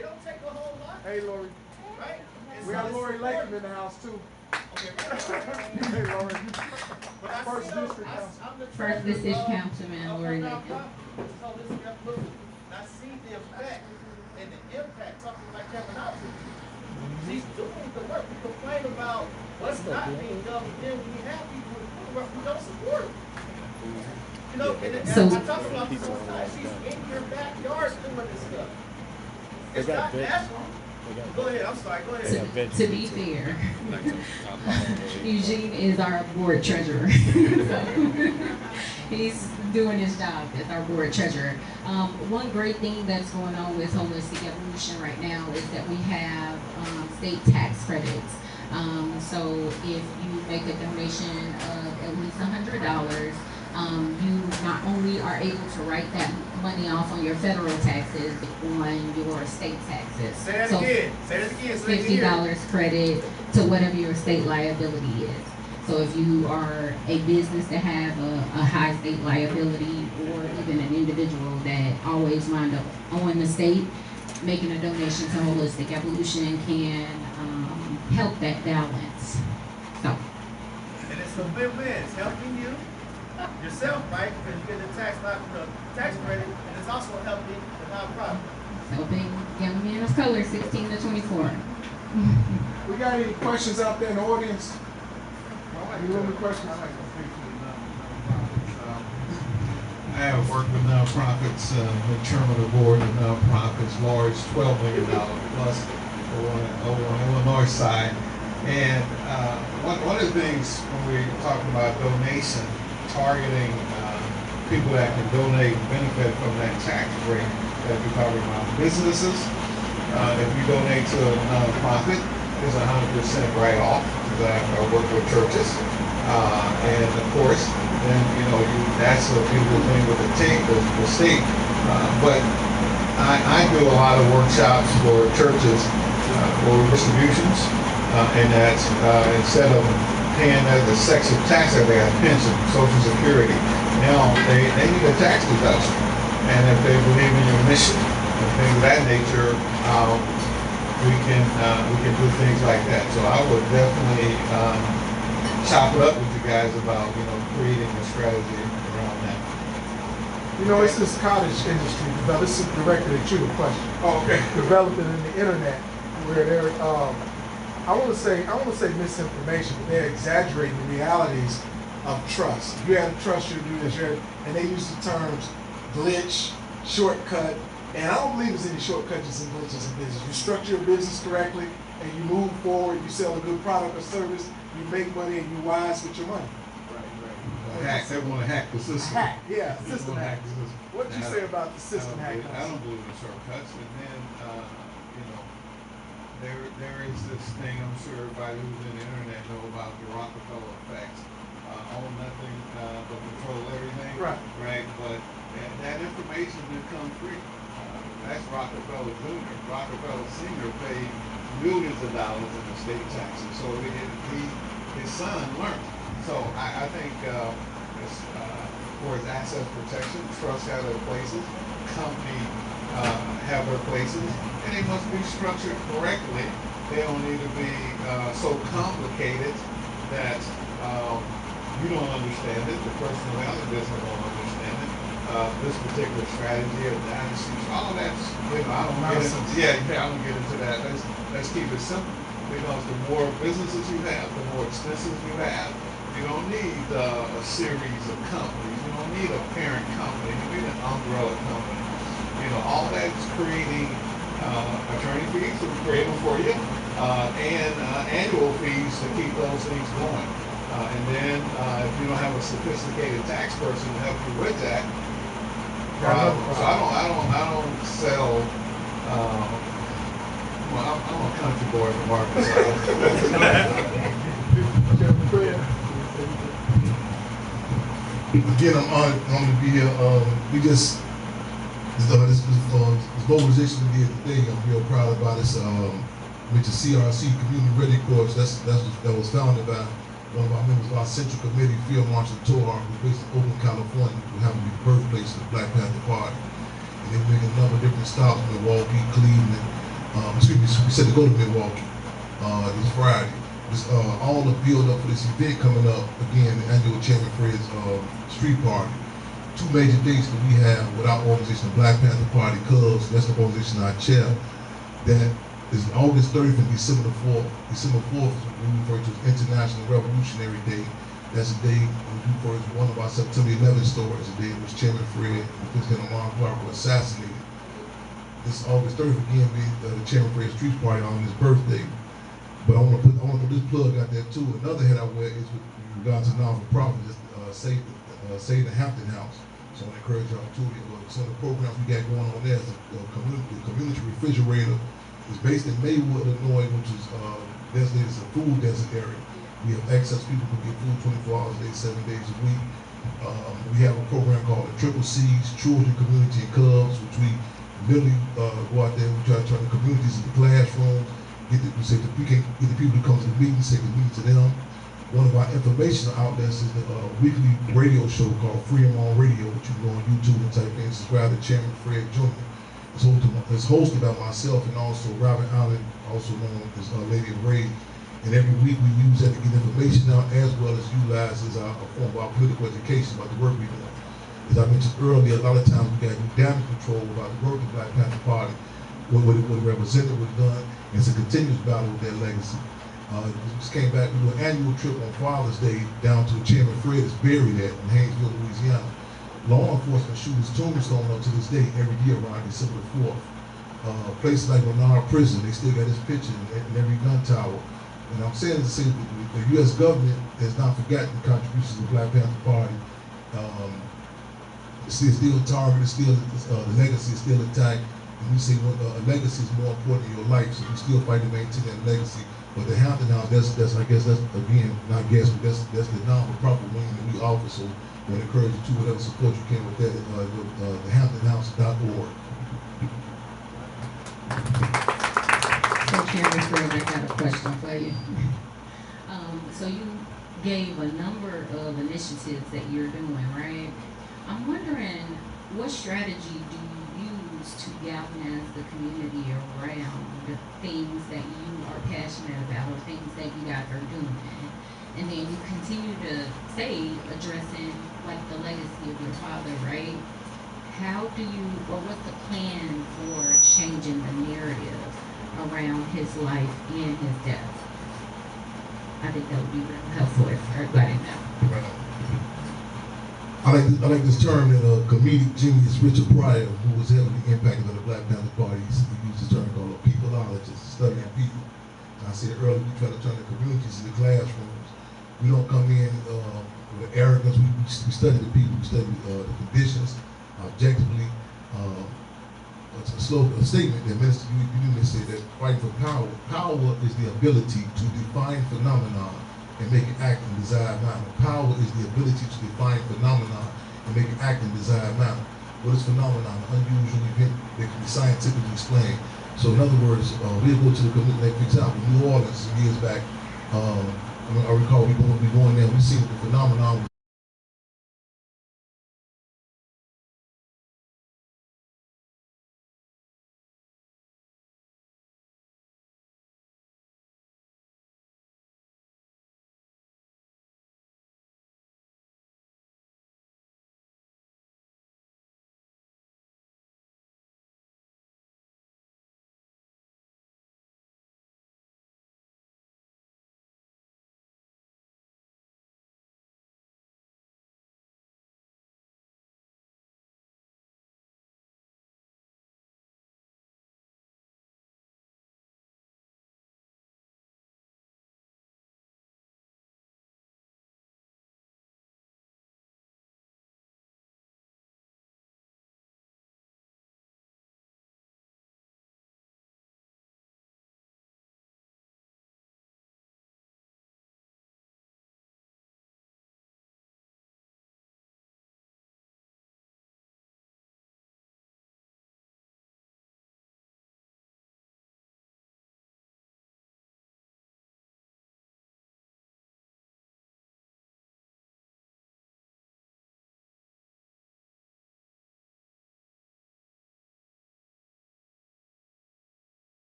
It don't take a whole lot. Hey, Lori. Right? And We so got it's Lori Latham in important. the house, too. Okay, Hey, Lori. but I First see district council. I'm the First treasurer District of Councilman Lori one Latham. nonprofit, which is Holistic Evolution. And I see the effect and the impact, talking like Kevin Hopkins. She's doing the work. We complain about what's not being done, but then we have people who don't support it. You know, and So- I talk about this all the time. She's in your backyard doing this stuff. It's not national. Go ahead, I'm sorry, go ahead. To be fair, Eugene is our board treasurer. So, he's doing his job as our board treasurer. One great thing that's going on with Holistic Evolution right now is that we have state tax credits. So if you make a donation of at least $100, you not only are able to write that money off on your federal taxes, but on your state taxes. Say that So again. Say that again. So they can hear. $50 credit to whatever your state liability is. So if you are a business that have a high state liability, or even an individual that always wind up owing the state, making a donation to Holistic Evolution can help that balance. So. And it's a win-win. It's helping you yourself, right? Because you get the tax credit, and it's also helping the nonprofit. Helping young men of color, 16 to 24. We got any questions out there in the audience? Any little questions? I have worked with nonprofits, been chairman of the board of nonprofits, large $12 million plus over on the Illinois side. And one of the things when we're talking about donation, targeting people that can donate and benefit from that tax break that we're talking about. Businesses, if you donate to a nonprofit, there's 100% write-off. I work with churches. And of course, then, that's a beautiful thing with the state. But I do a lot of workshops for churches for distributions, and that's instead of paying the section tax that they got pension, Social Security, now they need a tax deduction. And if they believe in your mission and things of that nature, we can do things like that. So I would definitely chop it up with you guys about creating a strategy around that. It's this cottage industry. This is directed at you, the question. Oh, okay. Developing in the internet, where they're, I want to say misinformation, but they're exaggerating the realities of trust. You have to trust your leaders, and they use the terms glitch, shortcut, and I don't believe there's any shortcuts and glitches in business. You structure your business correctly, and you move forward. You sell a good product or service. You make money, and you're wise with your money. They want to hack the system. System hack. What do you say about the system hack? I don't believe in shortcuts. And then, there is this thing, I'm sure everybody who's in the internet know about the Rockefeller effect. Own nothing but control everything. Right. But that information didn't come free. That's Rockefeller Jr. Rockefeller Sr. paid millions of dollars in the state taxes. So his son learned. So I think for his asset protection, trusts have their places, company have their places, and they must be structured correctly. They don't need to be so complicated that you don't understand it. The person who has a business won't understand it. This particular strategy of dynasty, all that's, I don't get into. I don't get into that. Let's keep it simple. Because the more businesses you have, the more expenses you have. You don't need a series of companies. You don't need a parent company. You need an umbrella company. All that's creating attorney fees to create them for you, and annual fees to keep those things going. And then if you don't have a sophisticated tax person to help you with that, so I don't sell. I'm a country boy from Arkansas. Again, I'm honored to be here. We just this mobilization we did today. I'm real proud about this. With the CRC Community Ready Corps, that was founded by one of our members of our Central Committee, Field Marshal Tovar, who's based in Oakland, California, who happened to be the birthplace of the Black Panther Party. And they're making a number of different stops, Milwaukee, Cleveland, We said to go to Milwaukee this Friday. All the build up for this event coming up again, the annual Chairman Fred's street party. Two major dates that we have with our organization, the Black Panther Party, Cubs. That's the organization I chair. That is August 30th and December the 4th. December 4th is what we refer to as International Revolutionary Day. That's the day we refer to one of our September 11th stories, the day in which Chairman Fred and Lieutenant Lamar Clark were assassinated. This August 30th again be the Chairman Fred Street Party on his birthday. But I want to put this plug out there too. Another head I wear is with regards to non-for-profit, Save the Hampton House. So I encourage y'all to some of the programs we got going on there. The community refrigerator is based in Maywood, Illinois, which is designated as a food desert area. We have access, people who get food 24 hours a day, 7 days a week. We have a program called the Triple C's, Children, Community, and Cubs, which we literally go out there and we try to turn the communities into classrooms. We can get the people to come to the meetings, take the meeting to them. One of our information outlets is the weekly radio show called Freedom on Radio, which you can go on YouTube and type in, subscribe to Chairman Fred Jr. It's hosted by myself and also Robin Allen, also known as Lady of Ray. And every week we use that to get information out as well as utilize as a form of our political education about the work we do. As I mentioned earlier, a lot of times we got to do damage control about the work of the Black Panther Party, what the representative was done. It's a continuous battle with their legacy. We just came back, we do an annual trip on Father's Day down to Chairman Fred is buried at in Haynesville, Louisiana. Law enforcement shoot his tombstone up to this day every year around December 4th. Places like Menard Prison, they still got his picture in every gun tower. And I'm saying to say that the U.S. government has not forgotten the contributions of the Black Panther Party. It's still targeted, the legacy is still intact. And we say a legacy is more important than your life, so we still fight to maintain that legacy. But the Hampton House, that's again, not guess, but that's the non-for-profit wing that we offer. So we encourage you to whatever support you can with that, thehamptonhouse.org. So Chairman Fred, I got a question for you. So you gave a number of initiatives that you're doing, right? I'm wondering, what strategy do you use to galvanize the community around the things that you are passionate about or things that you guys are doing? And then you continue to say, addressing like the legacy of your father, right? How do you, or what's the plan for changing the narrative around his life and his death? I think that would be really helpful if everybody knows. Right. I like this term that comedic genius Richard Pryor, who was heavily impacted by the Black Panther Party, he used this term called a peopleologist, studying people. And I said earlier, we try to turn the communities into classrooms. We don't come in with arrogance. We study the people. We study the conditions objectively. A statement that Minister Newman said that fighting for power is the ability to define phenomenon and make it act in desired manner. Power is the ability to define phenomenon and make it act in desired manner. What is phenomenon? An unusual event that can be scientifically explained. So in other words, we'll go to the community, like for example, New Orleans some years back. I recall we going there, we seen the phenomenon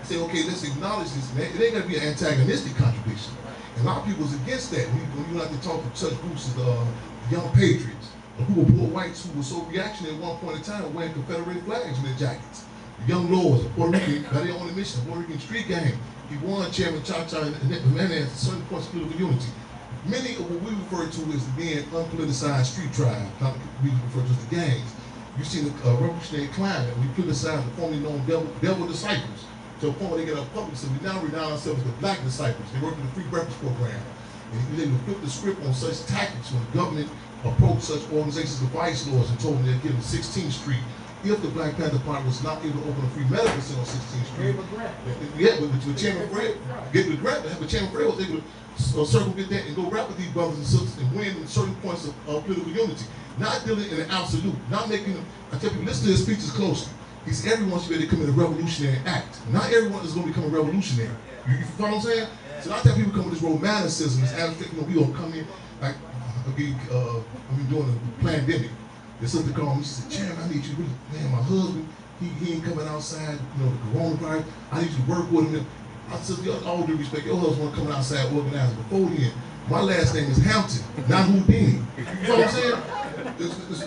say, okay, let's acknowledge this. Man, it ain't gonna be an antagonistic contradiction. And a lot of people is against that. When you like to talk to such groups as the Young Patriots, who were poor whites who were so reactionary at one point in time, wearing Confederate flags on their jackets. The Young Lords, a Puerto Rican, got their own admission, a Puerto Rican street gang. He won Chairman Cha-Cha and Hernandez at certain points of political unity. Many of what we refer to as being unpoliticized street tribe, we refer to as the gangs. You see the revolutionary climate, we politicize the formerly known devil disciples to a point where they get up public, so we now renown ourselves as the black disciples. They work in the free breakfast program. And they would flip the script on such tactics when the government approached such organizations as vice lords and told them they'd give them 16th Street. If the Black Panther Party was not able to open a free medical center on 16th Street, yeah, but Chairman Fred, get the grant, but Chairman Fred was able to circumvent that and go rap with these brothers and sisters and win in certain points of political unity. Not dealing in an absolute, not making them, I tell people, listen to his speeches closely. He said everyone should be able to commit a revolutionary act. Not everyone is going to become a revolutionary. You know what I'm saying? So I tell people come with this romanticism, this abstract, we gonna come in, like, I've been doing a pandemic. The sister called me, she said, Chairman, I need you to, man, my husband, he ain't coming outside, the coronavirus, I need you to work with him. I said, all due respect, your husband coming outside organizing before then. My last name is Hampton, not Houdini. You know what I'm saying?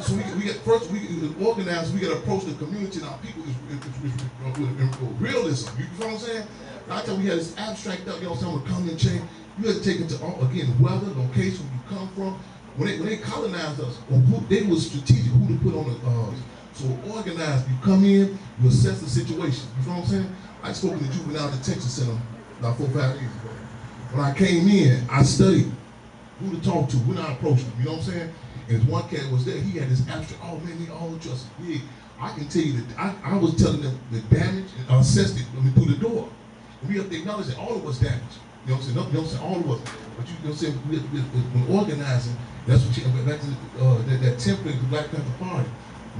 So we get first, we organize, we got to approach the community and our people with realism. You know what I'm saying? I tell you, we had this abstract up, someone come and change. You had to take into, again, weather, location, where you come from. When they colonized us, or they was strategic, who to put on the, so organized, you come in, you assess the situation. You know what I'm saying? I spoke in the Juvenile Detention Center about 4 or 5 years ago. When I came in, I studied who to talk to, when I approached them, you know what I'm saying? And this one cat was there, he had this abstract, oh man, they all trust me. I can tell you that I was telling them the damage, and I assessed it through the door. And we have to acknowledge that all of us damaged. You know what I'm saying? No, you know what I'm saying? All of us. But you know what I'm saying? When organizing, that's what you, back to that template, the Black Panther Party.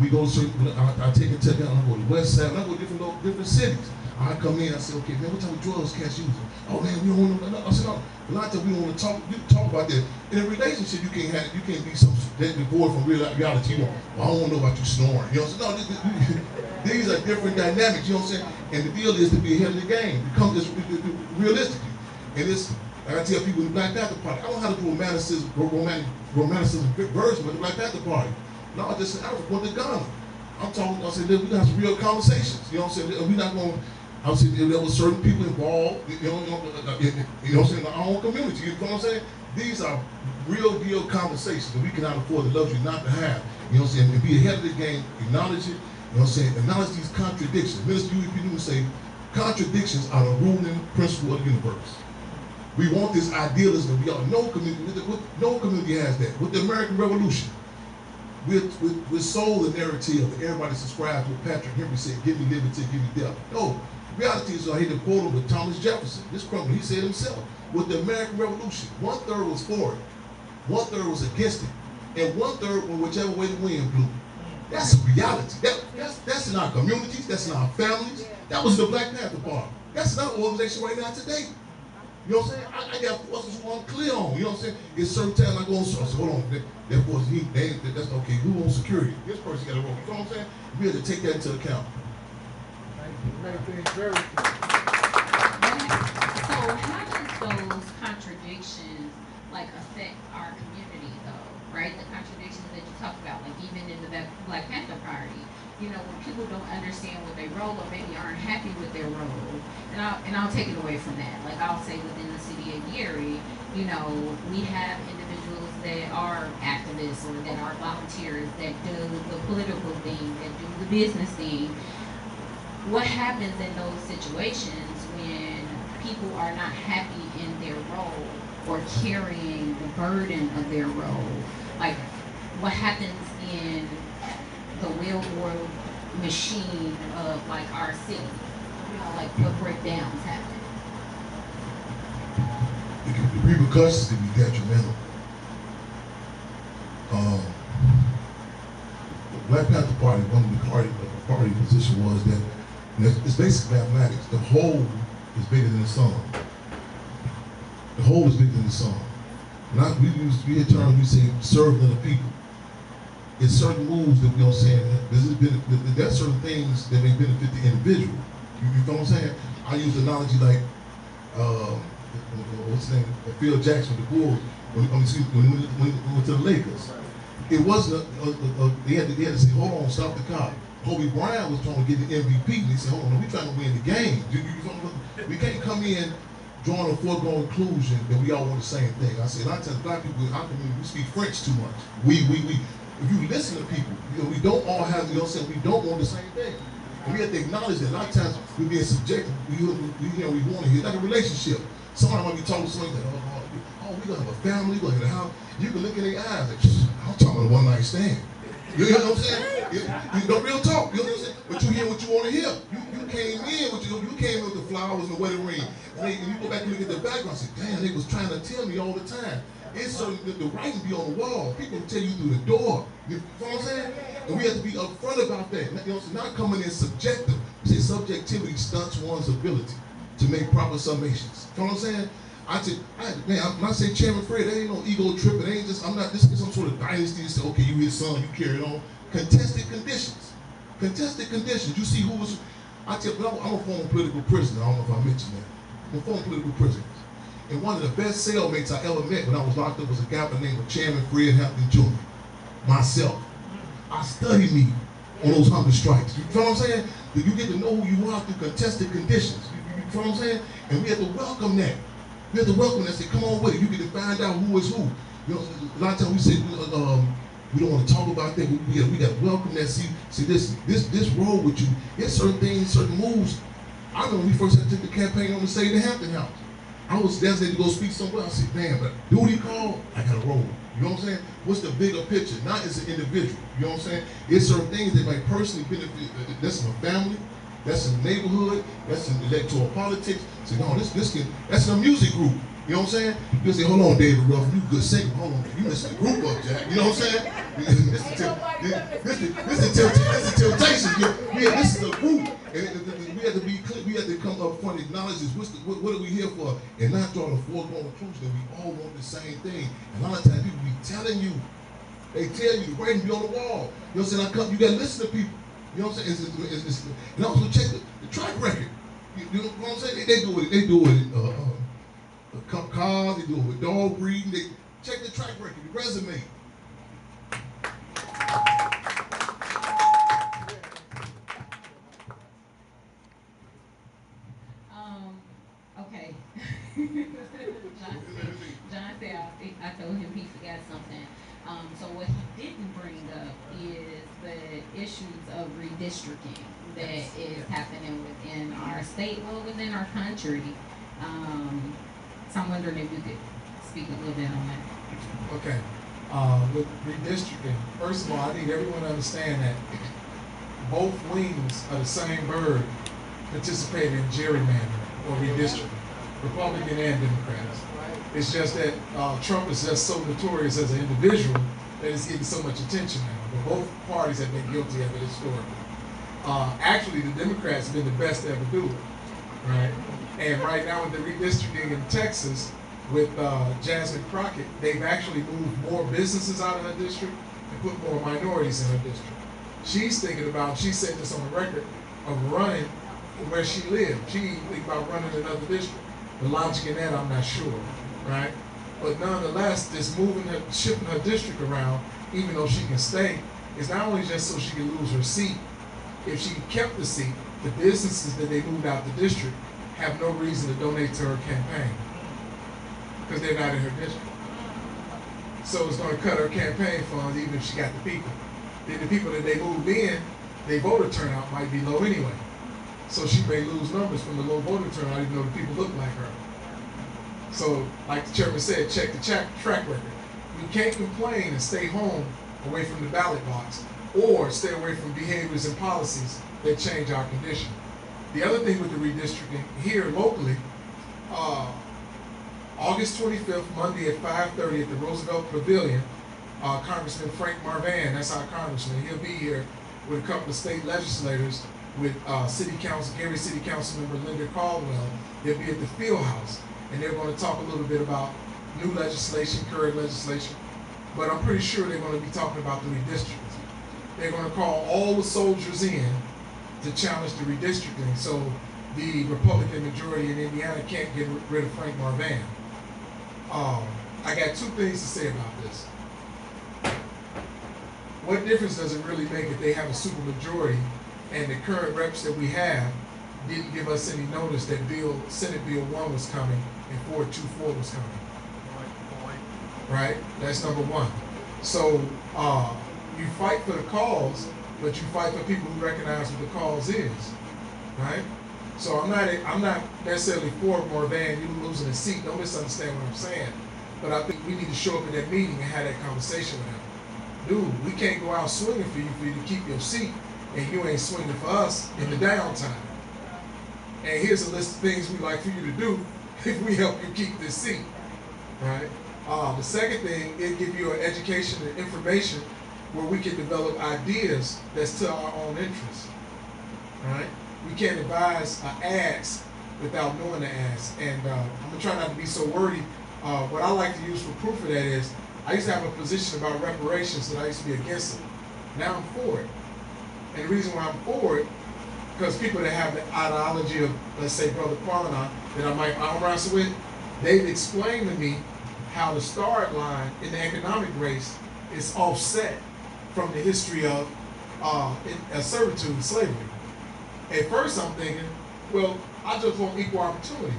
We go to certain, I take it to them, I go to the west side, I go to different cities. I come in, I say, okay, man, what type of drugs cats using? Oh man, we don't want to, I said, no, a lot of times we don't want to talk, you talk about that. In a relationship, you can't be some that divorced from reality. You know, well, I don't want to know about you snoring. You know what I'm saying? No, these are different dynamics, you know what I'm saying? And the deal is to be ahead of the game, become this realistically. And it's, like I tell people in the Black Panther Party, I don't know how to do romanticism version of the Black Panther Party. No, I just said, I was going to Ghana. I'm talking, I said, we got some real conversations. You know what I'm saying? We're not going to, I was saying, there were certain people involved, you know what I'm saying, in our own community. You know what I'm saying? These are real deal conversations that we cannot afford the luxury not to have. You know what I'm saying? And be ahead of the game, acknowledge it, you know what I'm saying? Acknowledge these contradictions. Minister U.E.P. Newman say, contradictions are the ruling principle of the universe. We want this idealism. No community has that. With the American Revolution, we sold the narrative that everybody subscribed to what Patrick Henry said, give me liberty, give me death. No, reality is, I hate to quote him, but Thomas Jefferson, this crumble, he said himself, with the American Revolution, 1/3 was for it, 1/3 was against it, and 1/3 went whichever way the wind blew. That's a reality. That's in our communities, that's in our families. That was the Black Panther Party. That's in our organization right now today. You know what I'm saying? I got forces who I'm clear on. You know what I'm saying? It's certain times I go on, so hold on, that force, that's okay. Who on security? This person got a role. You know what I'm saying? We have to take that into account. Thank you. Very So how does those contradictions affect our community though, right? The contradictions that you talk about, even in the Black Panther Party, when people don't understand what they role or maybe aren't happy with their role, and I'll take it away from that. I'll say within the city of Gary, we have individuals that are activists or that are volunteers that do the political thing, that do the business thing. What happens in those situations when people are not happy in their role or carrying the burden of their role? What happens in the well-oiled machine of our city? What breakdowns happen? The repercussions can be detrimental. The Black Panther Party, one of the party position was that it's basic mathematics. The whole is bigger than the sum. The whole is bigger than the sum. We in terms we say serve other people. It's certain moves that there are certain things that may benefit the individual. You know what I'm saying? I use the analogy like, what's his name? Phil Jackson, the Bulls, when he went to the Lakers. It wasn't they had to say, hold on, stop the car. Kobe Bryant was trying to get the MVP, and he said, hold on, we trying to win the game. We can't come in drawing a foregone conclusion that we all want the same thing. I said, I tell black people in our community, we speak French too much. We. If you listen to people, we don't all have, we don't want the same thing. And we have to acknowledge that a lot of times we're being subjective. We want to hear, like a relationship. Somebody might be talking to somebody that, we're going to have a family, we're going to have a house. You can look in their eyes like, I'm talking about a one-night stand. You know what I'm saying? You know, real talk. You know what I'm saying? But you hear what you want to hear. You came in with the flowers and the wedding ring. And you go back and look at the background and say, damn, they was trying to tell me all the time. It's so the writing be on the wall. People tell you through the door. You know what I'm saying? And we have to be upfront about that. Not coming in subjective. See, subjectivity stunts one's ability to make proper summations. You know what I'm saying? When I say Chairman Fred, there ain't no ego trip. It ain't just, this is some sort of dynasty to say, okay, you his son, you carry it on. Contested conditions. Contested conditions. You see who was, I'm a former political prisoner. I don't know if I mentioned that. I'm a former political prisoner. And one of the best cellmates I ever met when I was locked up was a guy by the name of Chairman Fred Hampton Jr. Myself. I studied me on those hunger strikes. You know what I'm saying? You get to know who you are through contested conditions. You know what I'm saying? And we have to welcome that. We have to welcome that and say, come on with it. You get to find out who is who. You know, a lot of times we say, we don't want to talk about that. We got to welcome that. See this role with you. There's certain things, certain moves. I remember when we first had to take the campaign on the State of Hampton House. I was designated to go speak somewhere. I said, damn, but duty call, I got to roll. You know what I'm saying? What's the bigger picture? Not as an individual. You know what I'm saying? There's certain things that might personally benefit. That's in a family. That's in the neighborhood. That's in electoral politics. Say, no, that's in a music group. You know what I'm saying? You say, hold on, David Ruff, you good singer. Hold on, you missing the group up, Jack. You know what I'm saying? This is temptation. Yeah, this is a group. And we have to be clear. We have to come up front and acknowledge this. What are we here for? And not draw the foregone conclusion that we all want the same thing. And a lot of times people be telling you, they tell you, the writing be on the wall. You know what I'm saying? You got to listen to people. You know what I'm saying? And also check the track record. You know what I'm saying? They do it. Cars, they do it with dog breeding. They check the track record, the resume. Okay. John said I told him he forgot something. So what he didn't bring up is the issues of redistricting that is happening within our state, well, within our country. So I'm wondering if you could speak a little bit on that. Okay. With redistricting, first of all, I need everyone to understand that both wings of the same bird participate in gerrymandering or redistricting, Republican and Democrats. It's just that Trump is just so notorious as an individual that it's getting so much attention now. But both parties have been guilty of it historically. Actually, the Democrats have been the best to ever do it, right? And right now with the redistricting in Texas with Jasmine Crockett, they've actually moved more businesses out of her district and put more minorities in her district. She's thinking about, she said this on the record, of running where she lived. She thinking about running another district. The logic in that, I'm not sure, right? But nonetheless, this shifting her district around, even though she can stay, is not only just so she can lose her seat. If she kept the seat, the businesses that they moved out the district have no reason to donate to her campaign because they're not in her district. So it's going to cut her campaign funds even if she got the people. Then the people that they moved in, their voter turnout might be low anyway. So she may lose numbers from the low voter turnout even though the people look like her. So like the chairman said, check the track record. You can't complain and stay home away from the ballot box or stay away from behaviors and policies that change our condition. The other thing with the redistricting here locally, August 25th, Monday at 5:30 at the Roosevelt Pavilion, Congressman Frank Marvan, that's our congressman, he'll be here with a couple of state legislators, with Gary City Council member Linda Caldwell. They'll be at the field house, and they're going to talk a little bit about new legislation, current legislation, but I'm pretty sure they're going to be talking about the redistricting. They're going to call all the soldiers in to challenge the redistricting. So the Republican majority in Indiana can't get rid of Frank Marvan. I got two things to say about this. What difference does it really make if they have a super majority and the current reps that we have didn't give us any notice that Senate Bill 1 was coming and 424 was coming? Right? That's number one. So you fight for the cause, but you fight for people who recognize what the cause is, right? So I'm not necessarily for Marvan, you losing a seat. Don't misunderstand what I'm saying. But I think we need to show up at that meeting and have that conversation with him. Dude, we can't go out swinging for you to keep your seat, and you ain't swinging for us in the downtime. And here's a list of things we'd like for you to do if we help you keep this seat, right? The second thing, it gives you an education and information where we can develop ideas that's to our own interest, right? We can't advise ads without knowing the ads. And I'm gonna try not to be so wordy. What I like to use for proof of that is, I used to have a position about reparations that I used to be against it. Now I'm for it. And the reason why I'm for it, because people that have the ideology of, let's say, Brother Qualina, that I might arm wrestle with, they've explained to me how the start line in the economic race is offset from the history of servitude and slavery. At first I'm thinking, well, I just want equal opportunity.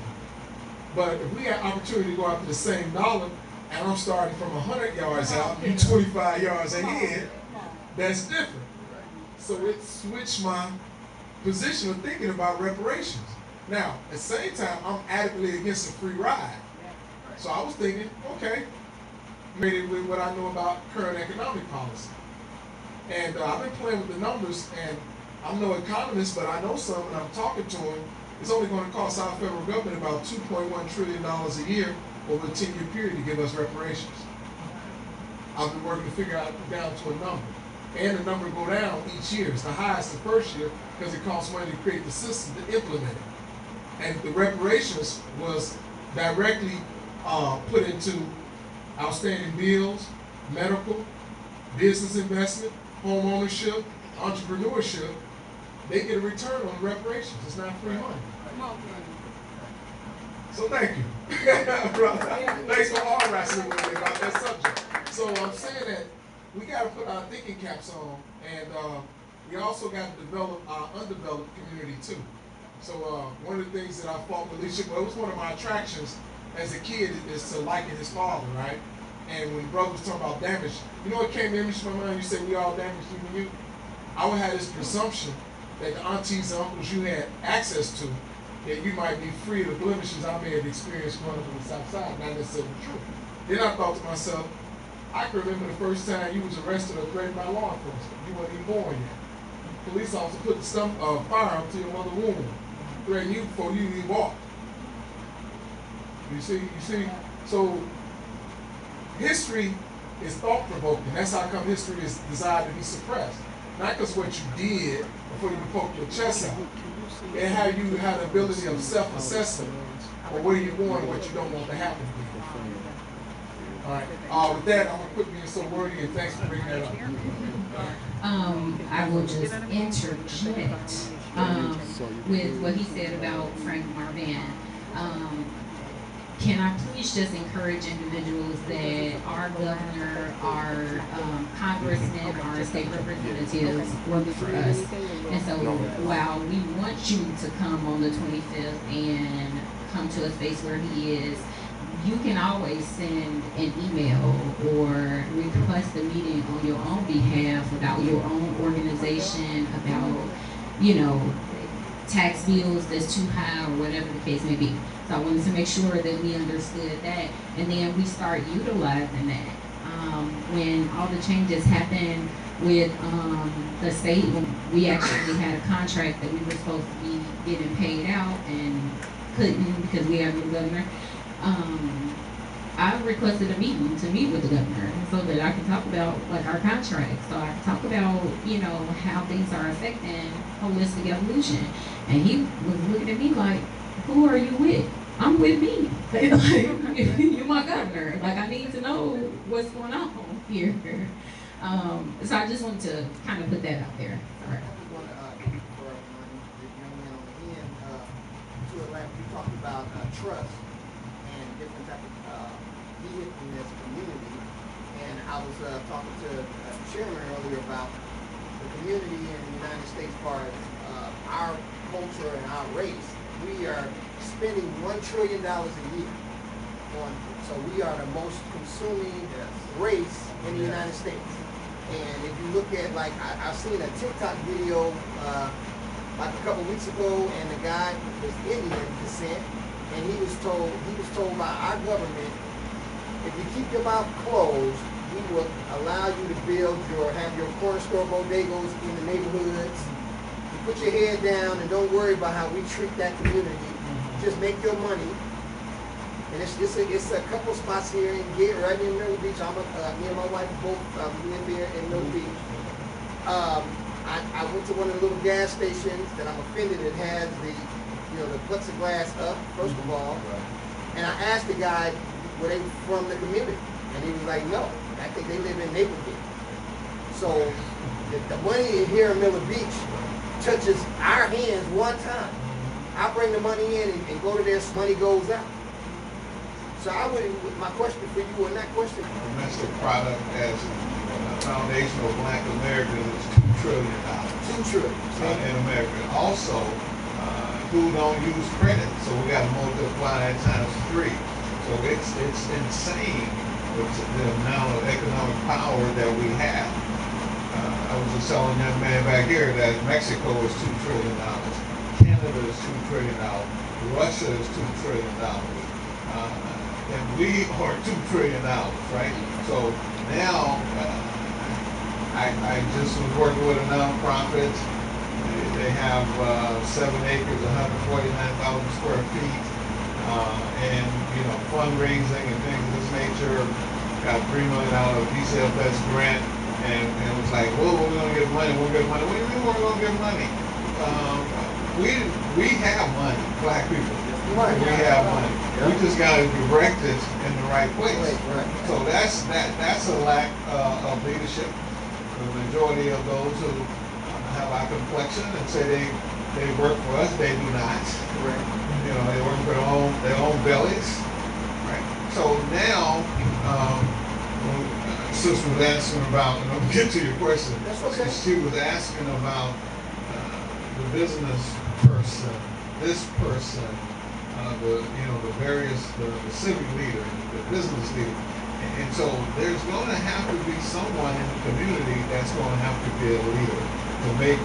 But if we had opportunity to go after the same dollar, and I'm starting from 100 yards out, you 25 yards ahead, that's different. So it switched my position of thinking about reparations. Now, at the same time, I'm adamantly against a free ride. So I was thinking, okay, made it with what I know about current economic policy. And I've been playing with the numbers, and I'm no economist, but I know some, and I'm talking to them. It's only going to cost our federal government about $2.1 trillion a year over a 10-year period to give us reparations. I've been working to figure out down to a number. And the number go down each year. It's the highest the first year because it costs money to create the system to implement it. And the reparations was directly put into outstanding bills, medical, business investment, home ownership, entrepreneurship. They get a return on the reparations. It's not free money. So thank you. Thanks for all wrestling with me about that subject. So I'm saying that we got to put our thinking caps on, and we also got to develop our undeveloped community too. So one of the things that I fought with leadership, well, it was one of my attractions as a kid is to liking his father, right? And when the brother was talking about damage, you know what came to my mind? You said we all damaged human youth. I would have this presumption that the aunties and uncles you had access to, that you might be free of the blemishes I may have experienced growing up on the South Side, not necessarily true. Then I thought to myself, I can remember the first time you was arrested or threatened by law enforcement. You weren't even born yet. Police officer put the firearm to your mother's womb, threatened you before you even walked. You see? So history is thought-provoking. That's how come history is designed to be suppressed. Not because what you did before you poke your chest out, and how you have the ability of self-assessment or where you're going and what you don't want to happen to you. All right. With that, I'm going to quit being so wordy, and thanks for bringing that up. I will just interject with what he said about Frank Marvan. Can I please just encourage individuals that our governor, our congressmen, our state representatives work for us. And so while we want you to come on the 25th and come to a space where he is, you can always send an email or request a meeting on your own behalf about your own organization, about, tax bills that's too high or whatever the case may be. So I wanted to make sure that we understood that, and then we start utilizing that. When all the changes happened with the state, when we actually had a contract that we were supposed to be getting paid out and couldn't because we have a new governor, I requested a meeting to meet with the governor so that I can talk about our contract, so I can talk about how things are affecting holistic evolution. And he was looking at me like, who are you with? I'm with me. You're my governor. I need to know what's going on here. So I just wanted to kind of put that out there. All right. trust and different type of vehicle in this community. And I was talking to Chairman earlier about the community in the United States as far as our culture and our race. We are spending $1 trillion a year on, so we are the most consuming race in the United States. And if you look at, like, I've seen a TikTok video like a couple weeks ago, and the guy was Indian descent, and he was told by our government, if you keep your mouth closed, we will allow you to have your corner store bodegas in the neighborhoods. You put your head down and don't worry about how we treat that community. Just make your money. And it's a couple spots here in right in Middle Beach. Me and my wife both live here in Middle Beach. I went to one of the little gas stations that I'm offended it has the plexiglass up, first of all. And I asked the guy, were they from the community? And he was like, no, I think they live in Naperville. So the money here in Miller Beach touches our hands one time. I bring the money in and go to their money goes out. So my question for you on that question. Domestic product as a foundational Black American is $2 trillion. $2 trillion. In America. Also, who don't use credit, so we got to multiply that times 3. So it's insane the amount of economic power that we have. I was just telling that man back here that Mexico is $2 trillion, Canada is $2 trillion, Russia is $2 trillion, and we are $2 trillion, right? So now I just was working with a nonprofit. They have 7 acres, 149,000 square feet, and fundraising and things of this nature. Got $3 million DCFS grant, and it was like, whoa, we're gonna get money. We're gonna get money. What do you mean we're gonna get money? We have money, Black people. We have money. We just gotta direct it in the right place. So that's a lack of leadership. The majority of those who have our complexion and say they work for us, they do not. Right. They work for their own bellies. Right. So now, Sister was asking about, and I'll get to your question. That's okay. She was asking about the business person, this person, the civic leader, the business leader. And so there's going to have to be someone in the community that's going to have to be a leader to make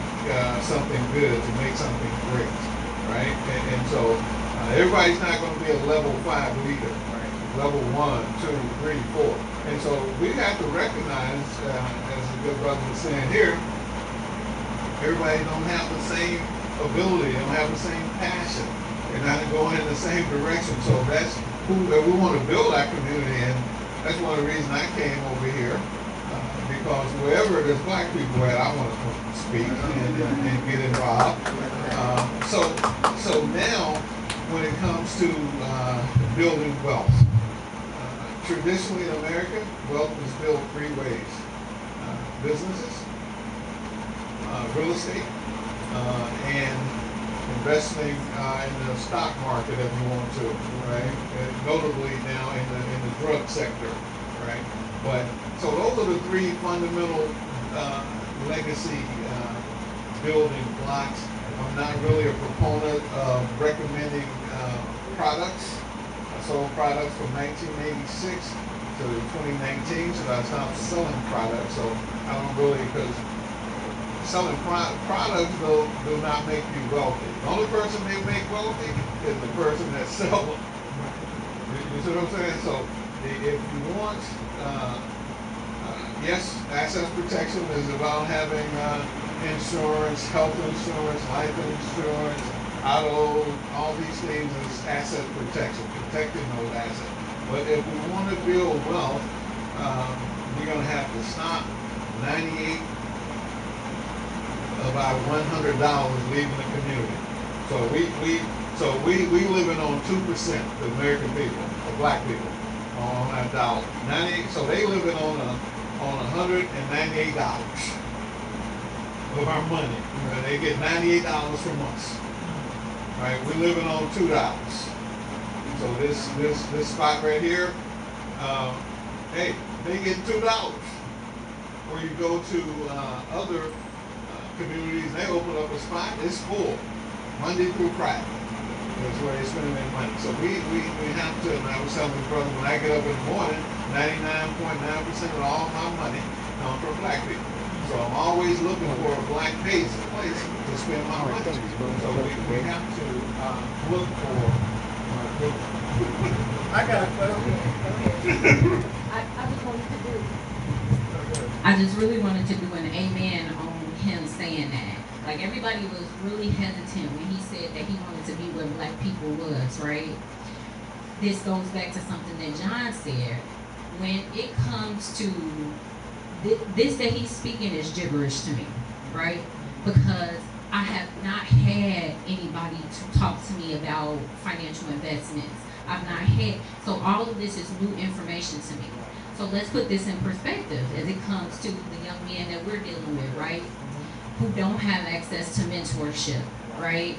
something good, to make something great, right? And so everybody's not going to be a level 5 leader, right? Level 1, 2, 3, 4. And so we have to recognize, as the good brother was saying here, everybody don't have the same ability, don't have the same passion. They're not going in the same direction. So that's who we want to build our community in. That's one of the reasons I came over here, because wherever there's Black people at, I want to speak and get involved. So now, when it comes to building wealth, traditionally in America, wealth is built 3 ways: businesses, real estate, and investing in the stock market if you want to, right? And notably now in the drug sector, right? But so those are the 3 fundamental legacy building blocks. I'm not really a proponent of recommending products. I sold products from 1986 to 2019, so I stopped selling products. So I don't really, because selling products do not make you wealthy. The only person they make wealthy is the person that sells them. You see what I'm saying? So if you want, yes, asset protection is about having insurance, health insurance, life insurance, auto, all these things is asset protection, protecting those assets. But if we want to build wealth, we're going to have to stop 98 of our $100 leaving the community. So we living on 2%, the American people, the Black people, on that dollar. 98. So they living on $198 of our money. And they get $98 from us. Right? We're living on $2. So this spot right here, hey, they get $2. Or you go to other communities, they open up a spot, it's full, Monday through Friday. That's where they're spending their money. So we have to, and I was telling my brother, when I get up in the morning, 99.9% of all my money comes from black people. So I'm always looking for a black place to spend my money. So we have to look for I got a question. I just really wanted to do an amen on him saying that. Like, everybody was really hesitant when he said that he wanted to be where black people was, right? This goes back to something that John said. When it comes to this that he's speaking is gibberish to me, right? Because I have not had anybody to talk to me about financial investments. I've not had, so all of this is new information to me. So let's put this in perspective as it comes to the young men that we're dealing with, right? Who don't have access to mentorship, right?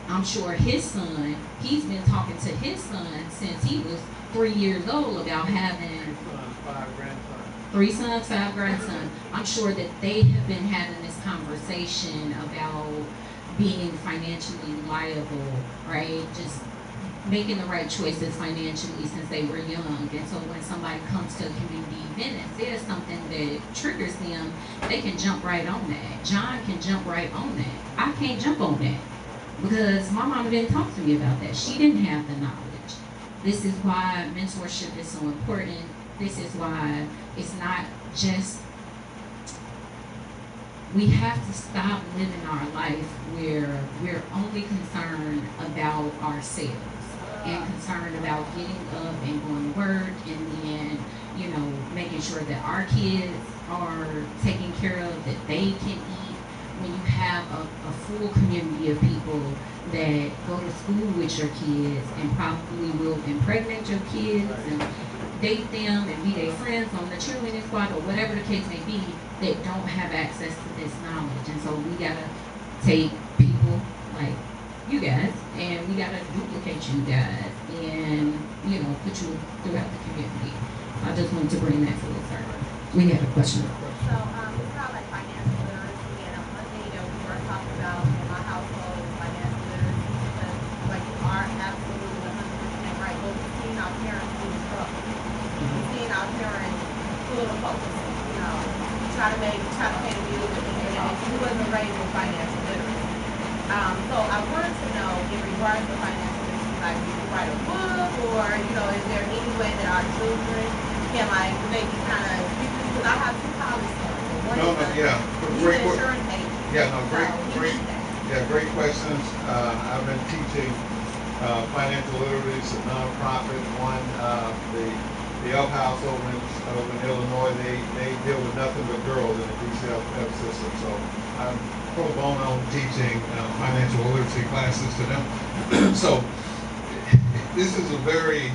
I'm sure his son, he's been talking to his son since he was 3 years old about having 3 sons, 5 grandsons. I'm sure that they have been having this conversation about being financially liable, right? Just making the right choices financially since they were young. And so when somebody comes to a community event and says something that triggers them, they can jump right on that. John can jump right on that. I can't jump on that because my mama didn't talk to me about that. She didn't have the knowledge. This is why mentorship is so important. This is why it's not just, we have to stop living our life where we're only concerned about ourselves and concerned about getting up and going to work and then, you know, making sure that our kids are taken care of, that they can eat. When you have a full community of people that go to school with your kids and probably will impregnate your kids and date them and be their friends on the cheerleading squad or whatever the case may be, that don't have access to this knowledge. And so we gotta take people like you guys and we gotta duplicate you guys and, you know, put you throughout the community. I just wanted to bring that full circle. We had a question. So it's about like financial literacy, and one thing that we were talking about in my household is financial literacy, because like you are absolutely 100% right. But we've seen our parents do the struggle. We've seen our parents pull the focus, you know, try to pay the bills with the internet. You wasn't raised with financial literacy. So I wanted to know, in regards to financial literacy, like, do you write a book, or, you know, is there any way that our children can, like, maybe kind of, because I have 2 college students. One is great insurance agent. Yeah, no, So great questions. I've been teaching financial literacy, a nonprofit, one, the Up House over in Illinois, they deal with nothing but girls in the DCF system. So I'm pro bono teaching financial literacy classes to them. So this is a very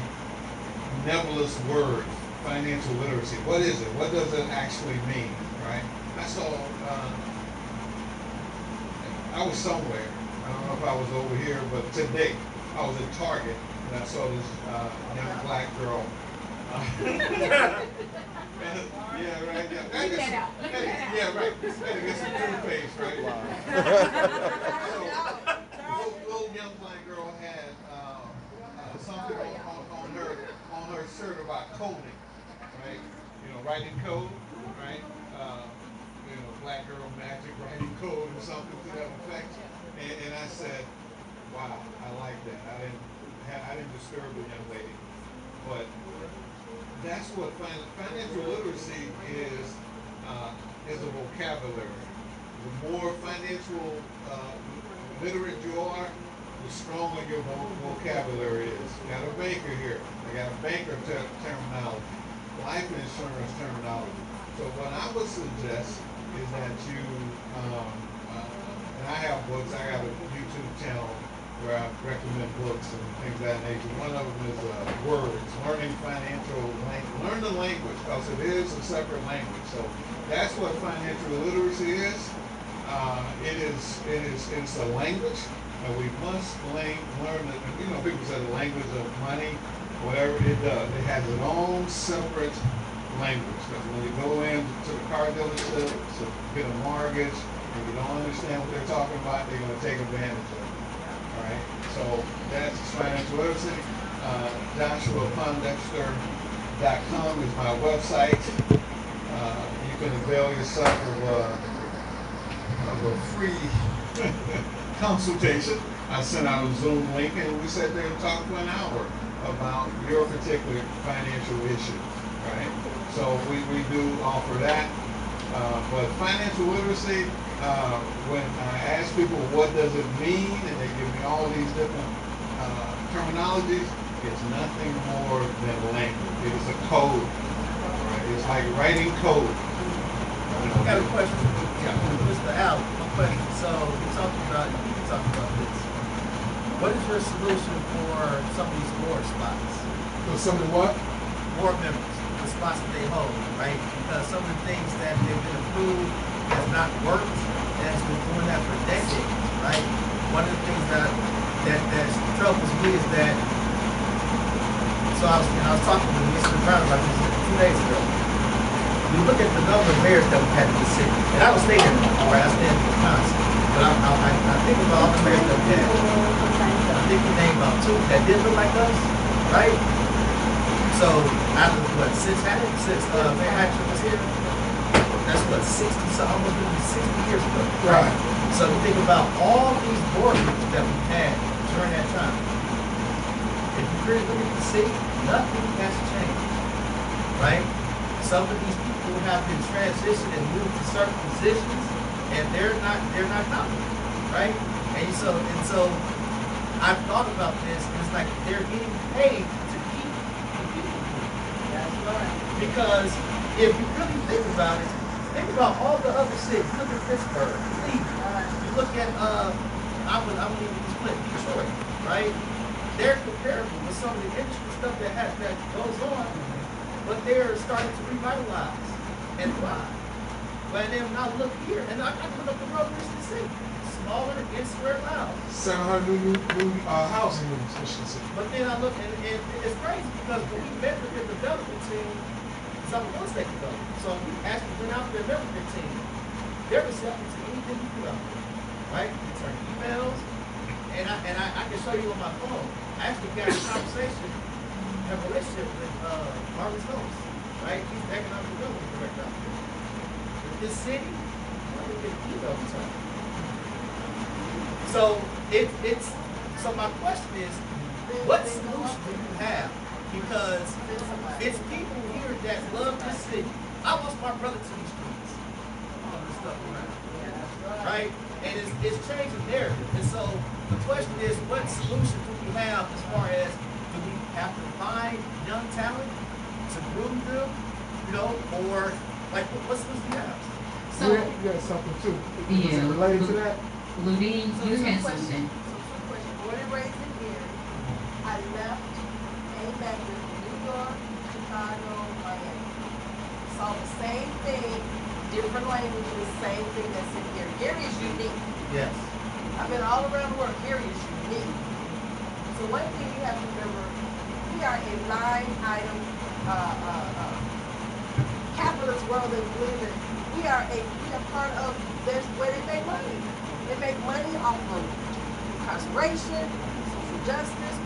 nebulous word, financial literacy. What is it? What does it actually mean, right? I saw, I was somewhere, I don't know if I was over here, but today I was at Target and I saw this young black girl. Yeah, right. Yeah, right. Gotta get some toothpaste, right? Wow. So, little young black girl had something on her shirt about coding, right? You know, writing code, right? You know, black girl magic writing code or something to that effect. And I said, wow, I like that. I didn't disturb the young lady, but that's what financial literacy is a vocabulary. The more financial literate you are, the stronger your vocabulary is. Got a banker here. I got a banker terminology, life insurance terminology. So what I would suggest is that you, and I have books. I got a YouTube channel where I recommend books and things of that nature. One of them is words, learning financial language. Learn the language, because it is a separate language. So that's what financial literacy is. It is it's a language, and we must learn that. You know, people say the language of money, whatever it does. It has its own separate language. Because when you go into the car dealership to get a mortgage, and you don't understand what they're talking about, they're going to take advantage of it. All right. So that's financial literacy. JoshuaPondexter.com is my website. You can avail yourself of a free consultation. I sent out a Zoom link and we sat there and talked for an hour about your particular financial issue. Right? So we do offer that. But financial literacy, when I ask people what does it mean, and they give me all these different terminologies, it's nothing more than language. It is a code. Right? It's like writing code. I got a question, Mr. Al. One question. So you talked about this. What is your solution for some of these board spots? For some of the what? Board members, the spots that they hold, right? Because some of the things that they've been approved has not worked, and it's been doing that for decades, right? One of the things that troubles me is that. So I was talking to Mr. Brown about this 2 days ago. You look at the number of mayors that we've had in the city, and I don't stay there right? I stay in Wisconsin. But I think about all the mayors that we had. I think you named about 2 that did look like us, right? So after what, since Mayor Hatcher was here, that's what, 60, so almost 60 years ago. Right. So you think about all these board meetings that we had during that time. If you really look at the city, nothing has changed, right? Some of these people have been transitioned and moved to certain positions, and they're not competent, right? And so I've thought about this, and it's like they're getting paid to keep the people. That's right. Because if you really think about it, think about all the other cities. Look at Pittsburgh, Cleveland. You look at I would even just put Detroit, right? They're comparable with some of the industry stuff that goes on, but they're starting to revitalize and thrive. But then now look here, and I put up the road in the city, smaller and square miles. 700 new housing units, I should say. But then I look, and it's crazy because when we met with the development team, some real estate development, so we actually went out there and met with their team. They're receptive to anything you put out there, right? We turn emails, and I can show you on my phone. I actually got a conversation, have a relationship with Marvin Stokes, right? He's the economic development director out there. With this city, I don't get email return. So so my question is, what solution do you have? Because it's people here that love this city. I lost my brother to these streets. All this stuff around. Right? And it's changing narrative. And so the question is, what solution do we have as far as, do we have to find young talent to groom them, or like what solution do you have? So you got something too. Yeah. Is it related to that? Ludine, you had something. Born and raised in here. I left, came back to New York, Chicago, Miami. Saw the same thing, different languages, same thing that's in here. Gary is unique. Yes. I've been all around the world. Gary is unique. So one thing you have to remember, we are a line item capitalist world that we live in. We are part of this where they make money. They make money off of incarceration, social justice,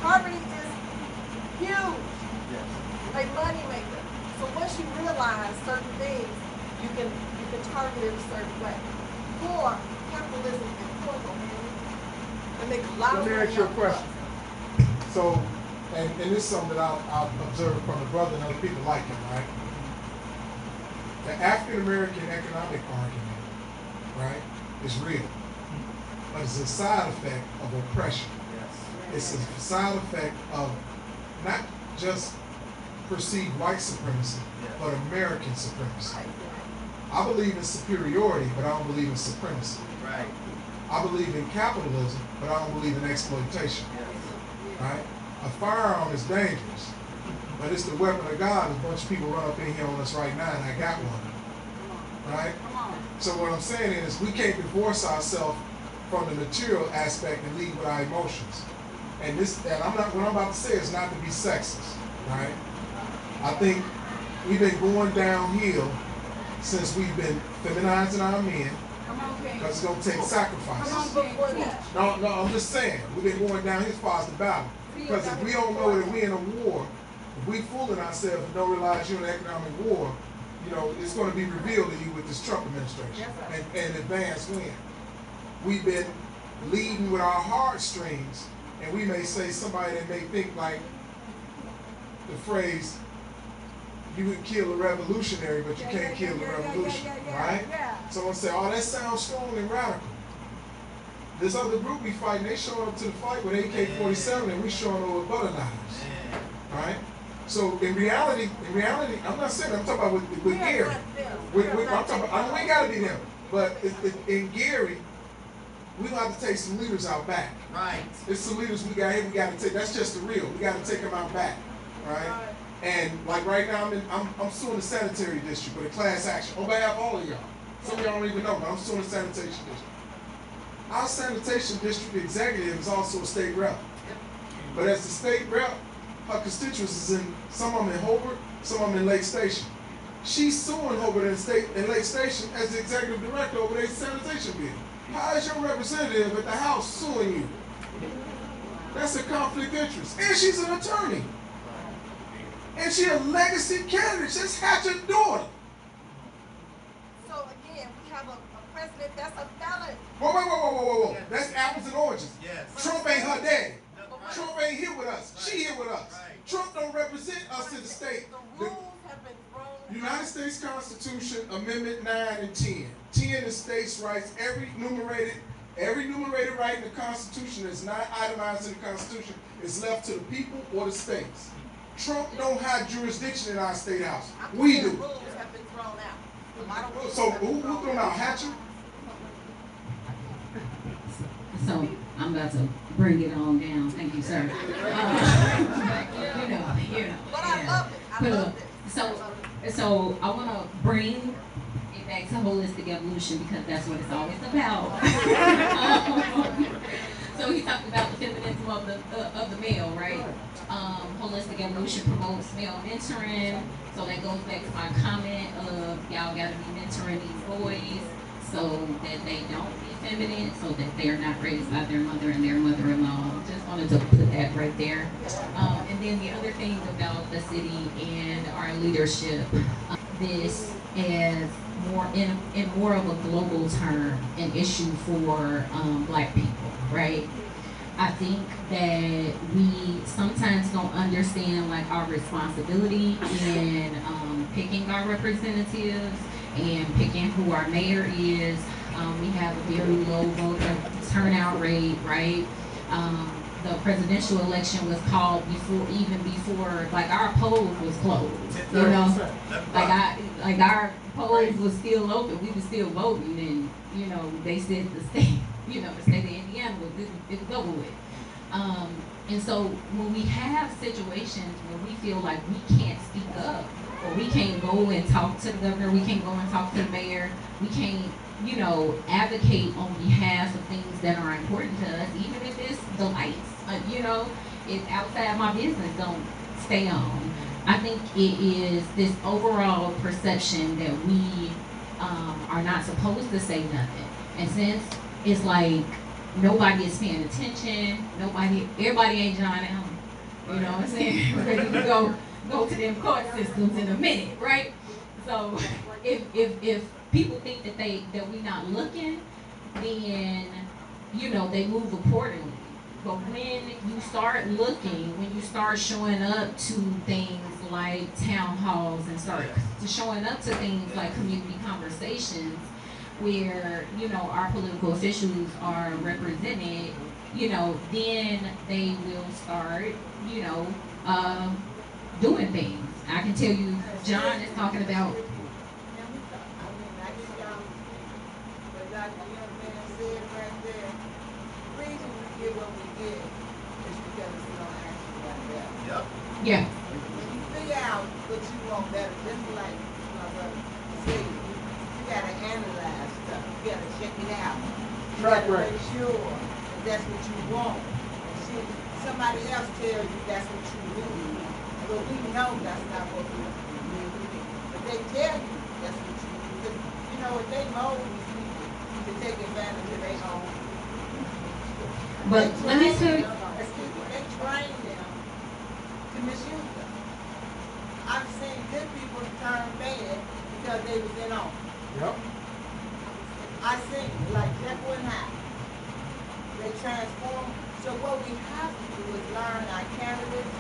poverty is huge. Yes. A money maker. So once you realize certain things, you can target it a certain way. Poor capitalism and poor go hand in hand. They make a lot of money. Let me ask you a off of question. us. So, and this is something that I've observed from the brother and other people like him, right? The African American economic argument, right, is real. But it's a side effect of oppression. Yes. It's a side effect of not just perceived white supremacy, but American supremacy. I believe in superiority, but I don't believe in supremacy. Right. I believe in capitalism, but I don't believe in exploitation. Right? A firearm is dangerous, but it's the weapon of God. A bunch of people run up in here on us right now, and I got one. Right? So what I'm saying is we can't divorce ourselves from the material aspect and lead with our emotions. And what I'm about to say is not to be sexist, right? I think we've been going downhill since we've been feminizing our men, because it's going to take sacrifices. No, I'm just saying, we've been going down as far as the battle. Because if we don't know that we're in a war, if we fooling ourselves and don't realize you're in an economic war, you know, it's going to be revealed to you with this Trump administration and advance win. We've been leading with our heartstrings, and we may say somebody that may think like the phrase, you would kill a revolutionary, but you can't kill the revolution, right? Someone say, oh, that sounds strong and radical. This other group we fighting, they showing up to the fight with AK-47 and we showing up with butter knives, right? So in reality, I'm not saying, I'm talking about with Gary. I'm talking about, I know we gotta be them, but in Gary, we gonna have to take some leaders out back. Right. There's some leaders we got to take. That's just the real. We got to take them out back, right? And like right now, I'm suing the sanitary district with a class action on behalf of all of y'all. Some of y'all don't even know, but I'm suing the sanitation district. Our sanitation district executive is also a state rep. But as the state rep, her constituents is in, some of them in Hobart, some of them in Lake Station. She's suing Hobart and Lake Station as the executive director over their sanitation bill. How is your representative at the House suing you? That's a conflict of interest. And she's an attorney. And she's a legacy candidate. She's Hatcher's daughter. So again, we have a president that's a felon. Whoa. That's apples and oranges. Yes. Trump ain't her daddy. Right. Trump ain't here with us. She here with us. Right. Trump don't represent us in the state. The rules have been thrown United States Constitution, Amendment 9 and 10. 10 is states' rights. Every enumerated right in the Constitution that's not itemized in the Constitution is left to the people or the states. Trump don't have jurisdiction in our state house. We do. The rules have been thrown out. A lot of rules So have been who thrown out? Hatcher? So I'm about to bring it on down. Thank you, sir. You know. But I love it. I love it. So I want to bring it back to holistic evolution because that's what it's always about. So he talked about the feminism of the male, right? Holistic evolution promotes male mentoring. So that goes back to my comment of y'all got to be mentoring these boys so that they don't be feminine, so that they're not raised by their mother and their mother-in-law. Just wanted to put that right there. And then the other thing about the city and our leadership, this is more in more of a global term, an issue for Black people, right? I think that we sometimes don't understand like our responsibility in picking our representatives and picking who our mayor is. We have a very low voter turnout rate, right? The presidential election was called before like our polls was closed, you know, like our polls was still open. We were still voting, and you know they said the state of Indiana it was over with. And so when we have situations where we feel like we can't speak up, or we can't go and talk to the governor, we can't go and talk to the mayor, we can't, advocate on behalf of things that are important to us, even if it's the lights, it's outside my business, don't stay on. I think it is this overall perception that we are not supposed to say nothing. And since it's like nobody is paying attention, everybody ain't John Allen. You know what I'm saying? We're ready to go to them court systems in a minute, right? So if people think that we not looking, then they move accordingly. But when you start looking, when you start showing up to things like town halls and start showing up to things like community conversations where our political officials are represented, then they will start doing things. I can tell you, John is talking about. Yeah. When you figure out what you want better, just like my brother said, you gotta analyze Track gotta record. make sure that that's what you want. See, somebody else tell you that's what you need, but we know that's not what we need. But they tell you that's what you need. Because, you know, if they mold these people to take advantage of their own. But let me tell you, Excuse me, they train them to misuse them. I've seen good people turn bad because they was in office. Yep. I seen it, like Jekyll and Hyde. They transform. So what we have to do is learn our candidates.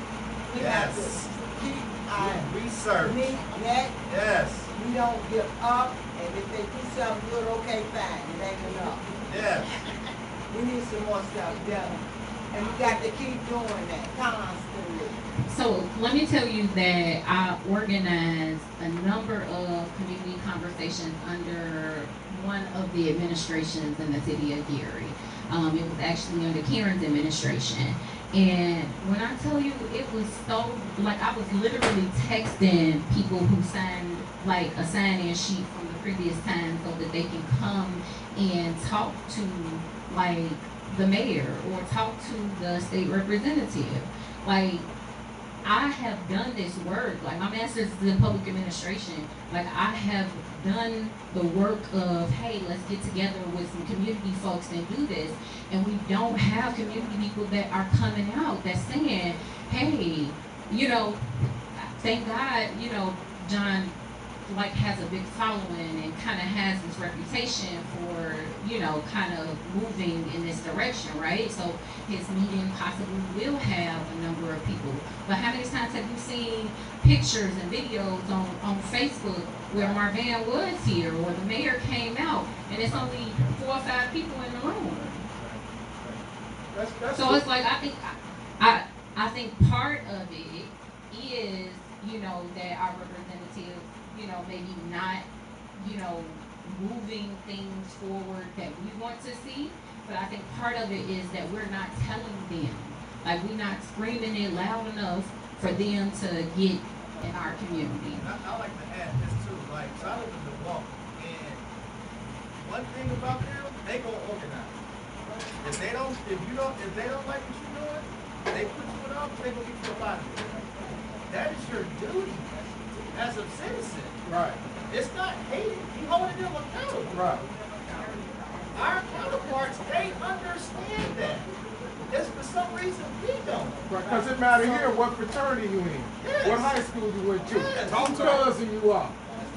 We have to Yes. keep our Research. meat net. Yes. We don't give up. And if they do something good, okay, fine. It ain't enough. Yes. We need some more stuff done. And we got to keep doing that constantly. so let me tell you that I organized a number of community conversations under one of the administrations in the city of Gary. It was actually under Karen's administration. And when I tell you, it was so, like, I was literally texting people who signed, like, a sign-in sheet from the previous time so that they can come and talk to, like, the mayor or talk to the state representative. Like, I have done this work. Like, my master's is in public administration. Like, I have done the work of, hey, let's get together with some community folks and do this. And we don't have community people that are coming out that's saying, hey, you know, thank God, you know, John, like, has a big following and kind of has this reputation for, you know, kind of moving in this direction, right? So his meeting possibly will have a number of people. But how many times have you seen pictures and videos on Facebook where Marvan was here or the mayor came out and it's only 4 or 5 people in the room? That's So it's like, I think part of it is, you know, that our representatives, you know, maybe not, you know, moving things forward that we want to see. But I think part of it is that we're not telling them, like, we're not screaming it loud enough for them to get in our community. I like to add this too. Like, so I live in Milwaukee, and one thing about them, they gonna organize. If they don't like what you're doing, they put you in office, they gonna get you up out of there. That is your duty as a citizen. right. It's not hating. You holding them accountable. Right. Our counterparts, they understand that. It's for some reason we don't. Because it matters here what fraternity you in, Yes. what high school you went to, Yes. whose cousin you are,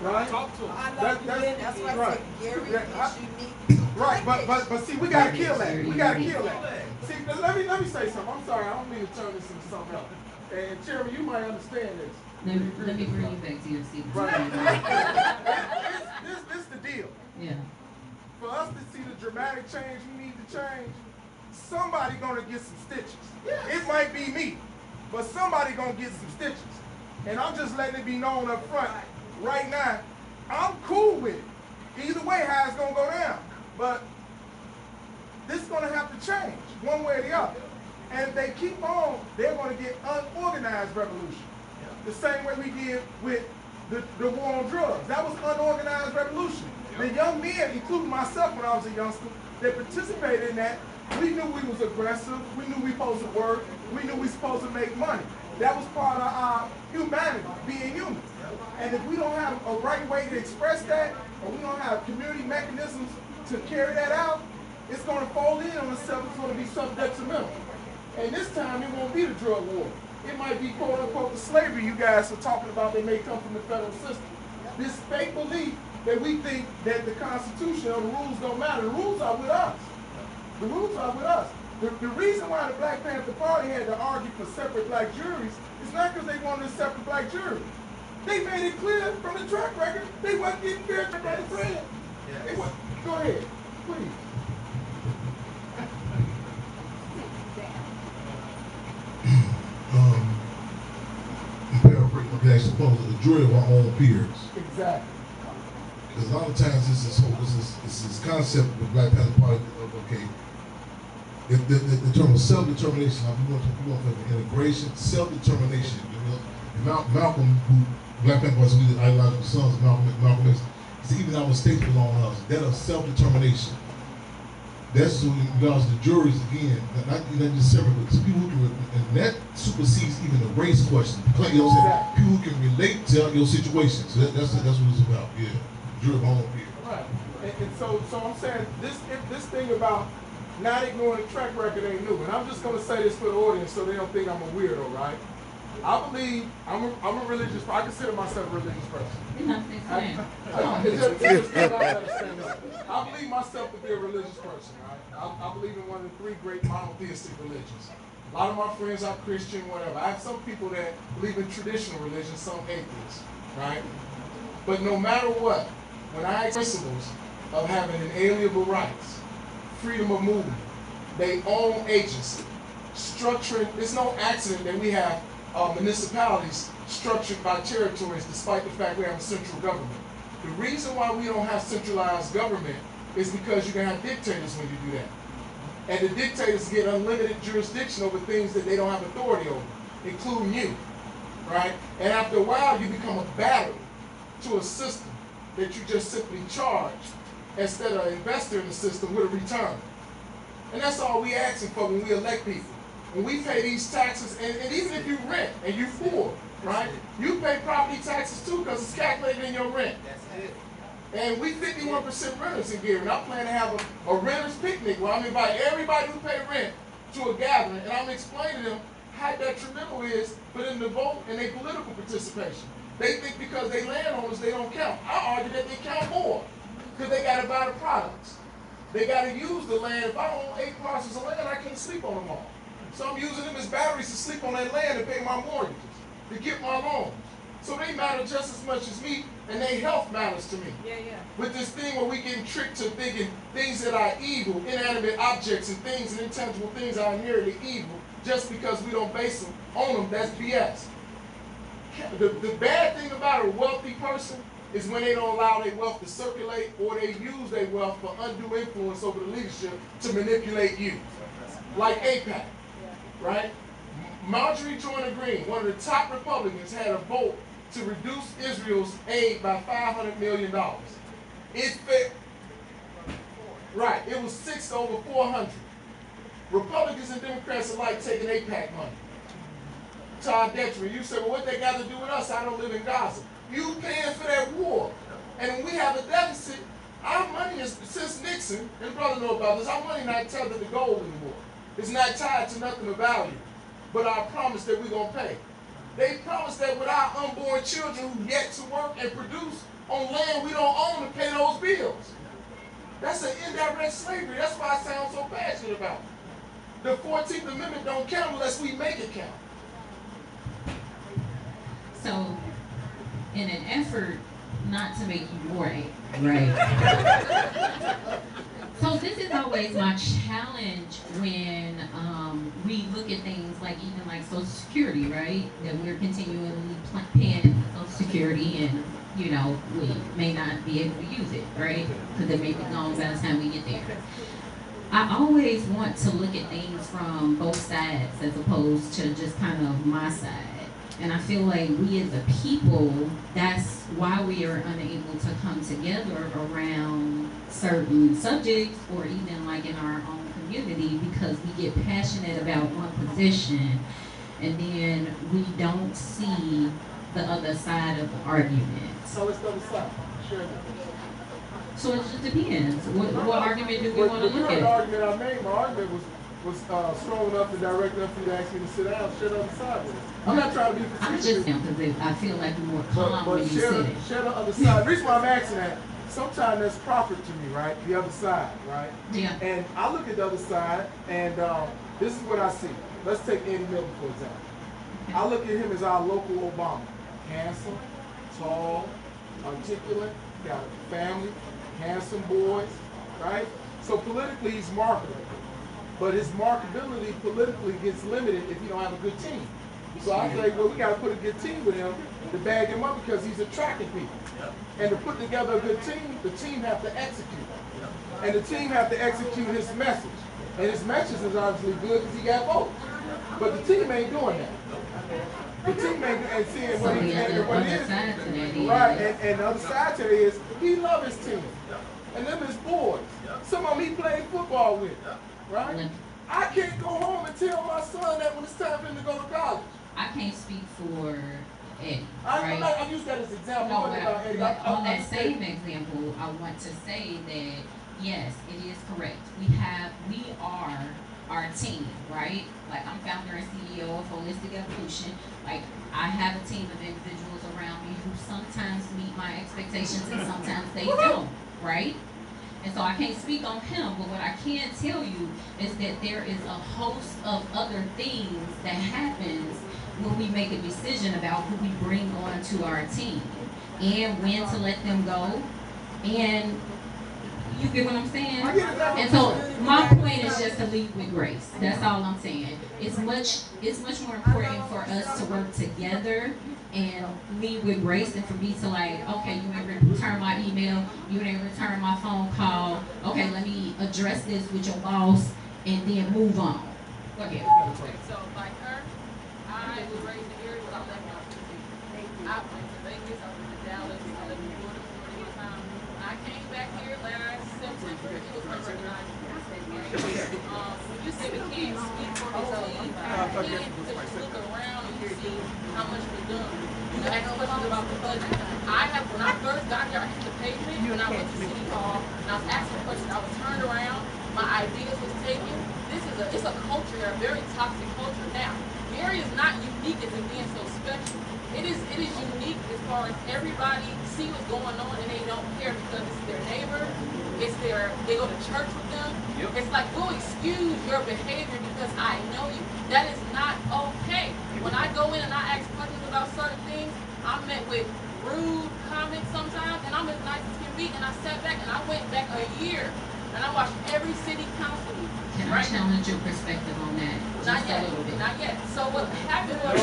right? Talk to them. I That- love that's- you, that's why I right. said Gary Yeah, is unique. Right, but see, we gotta kill that. We gotta kill that. See, let me say something. I'm sorry, I don't mean to turn this into something else. And Chairman, you might understand this. Let me bring you back to your seat. Right. This the deal. Yeah. For us to see the dramatic change we need to change, somebody gonna get some stitches. It might be me, but somebody gonna get some stitches. And I'm just letting it be known up front. Right now, I'm cool with it. Either way, how it's gonna go down. But this is gonna have to change, one way or the other. And if they keep on, they're gonna get unorganized revolution. The same way we did with the war on drugs. That was unorganized revolution. The young men, including myself when I was a youngster, that participated in that, we knew we was aggressive, we knew we supposed to work, we knew we supposed to make money. That was part of our humanity, being human. And if we don't have a right way to express that, or we don't have community mechanisms to carry that out, it's gonna fold in on itself, it's gonna be self-detrimental. And this time, it won't be the drug war. It might be quote unquote the slavery you guys are talking about that may come from the federal system. This fake belief that we think that the Constitution or the rules don't matter. The rules are with us. The rules are with us. The reason why the Black Panther Party had to argue for separate black juries is not because they wanted a separate black jury. They made it clear from the track record they wasn't getting fair by the plan. They wasn't. Go ahead, please. We actually suppose the jury of our own peers. Exactly. Because a lot of times this concept of the Black Panther Party, okay, if the term of self-determination, we want for integration, self-determination. You know, Malcolm, who Black Panther Party, we ideological sons of Malcolm X, he said, even our mistakes belong to us. That of self-determination. That's when it regards to the juries again, not just separate, but people who can, and that supersedes even the race question. You know what I'm saying? People who can relate to your situation. So that's what it's about. Yeah, jury home here. Right. And so I'm saying this thing about not ignoring the track record ain't new. And I'm just gonna say this for the audience so they don't think I'm a weirdo, right? I believe I'm a religious. I consider myself a religious person. I believe myself to be a religious person, right? I believe in one of the three great monotheistic religions. A lot of my friends are Christian, whatever. I have some people that believe in traditional religion, some atheists, right? But no matter what, when I have principles of having inalienable rights, freedom of movement, they own agency, structuring, it's no accident that we have municipalities structured by territories despite the fact we have a central government. The reason why we don't have centralized government is because you can have dictators when you do that. And the dictators get unlimited jurisdiction over things that they don't have authority over, including you, right? And after a while, you become a battery to a system that you just simply charge instead of investor in the system with a return. And that's all we asking for when we elect people. When we pay these taxes, and even if you rent and you poor, right? You pay property taxes too because it's calculated in your rent. That's it. And we 51% renters in Gary, and I plan to have a renters picnic where I'm inviting everybody who pay rent to a gathering, and I'm explaining to them how detrimental it is for them to vote and their political participation. They think because they landowners, they don't count. I argue that they count more because they got to buy the products. They got to use the land. If I own 8 parcels of land, I can't sleep on them all. So I'm using them as batteries to sleep on that land and pay my mortgages, to get my loans. So they matter just as much as me, and their health matters to me. Yeah. With this thing where we getting tricked to thinking things that are evil, inanimate objects and things and intangible things are inherently evil, just because we don't base them on them, that's BS. The bad thing about a wealthy person is when they don't allow their wealth to circulate or they use their wealth for undue influence over the leadership to manipulate you. Like AIPAC, right? Marjorie Taylor Greene, one of the top Republicans, had a vote to reduce Israel's aid by $500 million. It failed. Right, it was 6 to over 400. Republicans and Democrats alike taking AIPAC money to our detriment. You say, well, what they got to do with us? I don't live in Gaza. You paying for that war. And when we have a deficit, our money is, since Nixon, and brother know about this, our money not tethered to gold anymore. It's not tied to nothing of value, but our promise that we're going to pay. They promised that with our unborn children who yet to work and produce on land we don't own to pay those bills. That's an indirect slavery. That's why I sound so passionate about it. The 14th Amendment don't count unless we make it count. So, in an effort not to make you more angry, right? So this is always my challenge when we look at things like even like Social Security, right? That we're continually paying Social Security and, you know, we may not be able to use it, right? Because it may be gone by the time we get there. I always want to look at things from both sides as opposed to just kind of my side. And I feel like we as a people, that's why we are unable to come together around certain subjects or even like in our own community because we get passionate about one position and then we don't see the other side of the argument. So it's the other side. Sure. So it just depends. What argument do we want to look at? The argument I made, my argument was strong enough and direct enough for you to ask me to sit down, share the other side with me. I'm not trying to be I'm just saying because I feel like you're more calm when you share sit it. Share the other side. The reason why I'm asking that, sometimes there's profit to me, right? The other side, right? Yeah. And I look at the other side, and this is what I see. Let's take Andy Milton, for example. Okay. I look at him as our local Obama. Handsome, tall, articulate, got a family, handsome boys, right? So politically, he's marketable. But his marketability politically gets limited if you don't have a good team. So I say, well, we got to put a good team with him to bag him up because he's attracting people. And to put together a good team, the team have to execute. And the team have to execute his message. And his message is obviously good because he got votes. But the team ain't doing that. The team ain't and seeing what he and what it is. Right, and the other side to it is he love his team. And them his boys. Some of them he played football with, right? Olympic. I can't go home and tell my son that when it's time for him to go to college. I can't speak for Eddie, I right? use that as an example. No, What about Eddie? but on that just same example, I want to say that yes, it is correct. We are our team, right? Like I'm founder and CEO of Holistic Evolution. Like I have a team of individuals around me who sometimes meet my expectations and sometimes they don't, right? And so I can't speak on him, but what I can tell you is that there is a host of other things that happens when we make a decision about who we bring on to our team and when to let them go. And you get what I'm saying? And so my point is just to lead with grace. That's all I'm saying. It's much more important for us to work together and lead with grace than for me to like, okay, you ain't return my email, you ain't return my phone call. Okay, let me address this with your boss and then move on. Go ahead. Okay, so like her, I was raised in Erie without living out I went to Vegas, I went to Dallas, I lived in Florida for one time. When I came back here last September, it was my recognized when you say we can't speak for this league, you can't just look around and you see how much was done. You ask questions about the budget. When I first got here, I hit the pavement, when I went to City Hall, and I was asking questions, I was turned around, my ideas was taken. It's a culture, a very toxic culture. Now, Gary is not unique as it being so special. It is unique as far as everybody see what's going on and they don't care because it's their neighbor, they go to church with them. Yep. It's like, we'll excuse your behavior because I know you. That is not okay. When I go in and I ask questions about certain things, I'm met with rude comments sometimes, and I'm as nice as can be, and I sat back and I went back a year and I watched every city council meeting. Can I challenge your perspective on that? Not yet. Not yet. So what happened was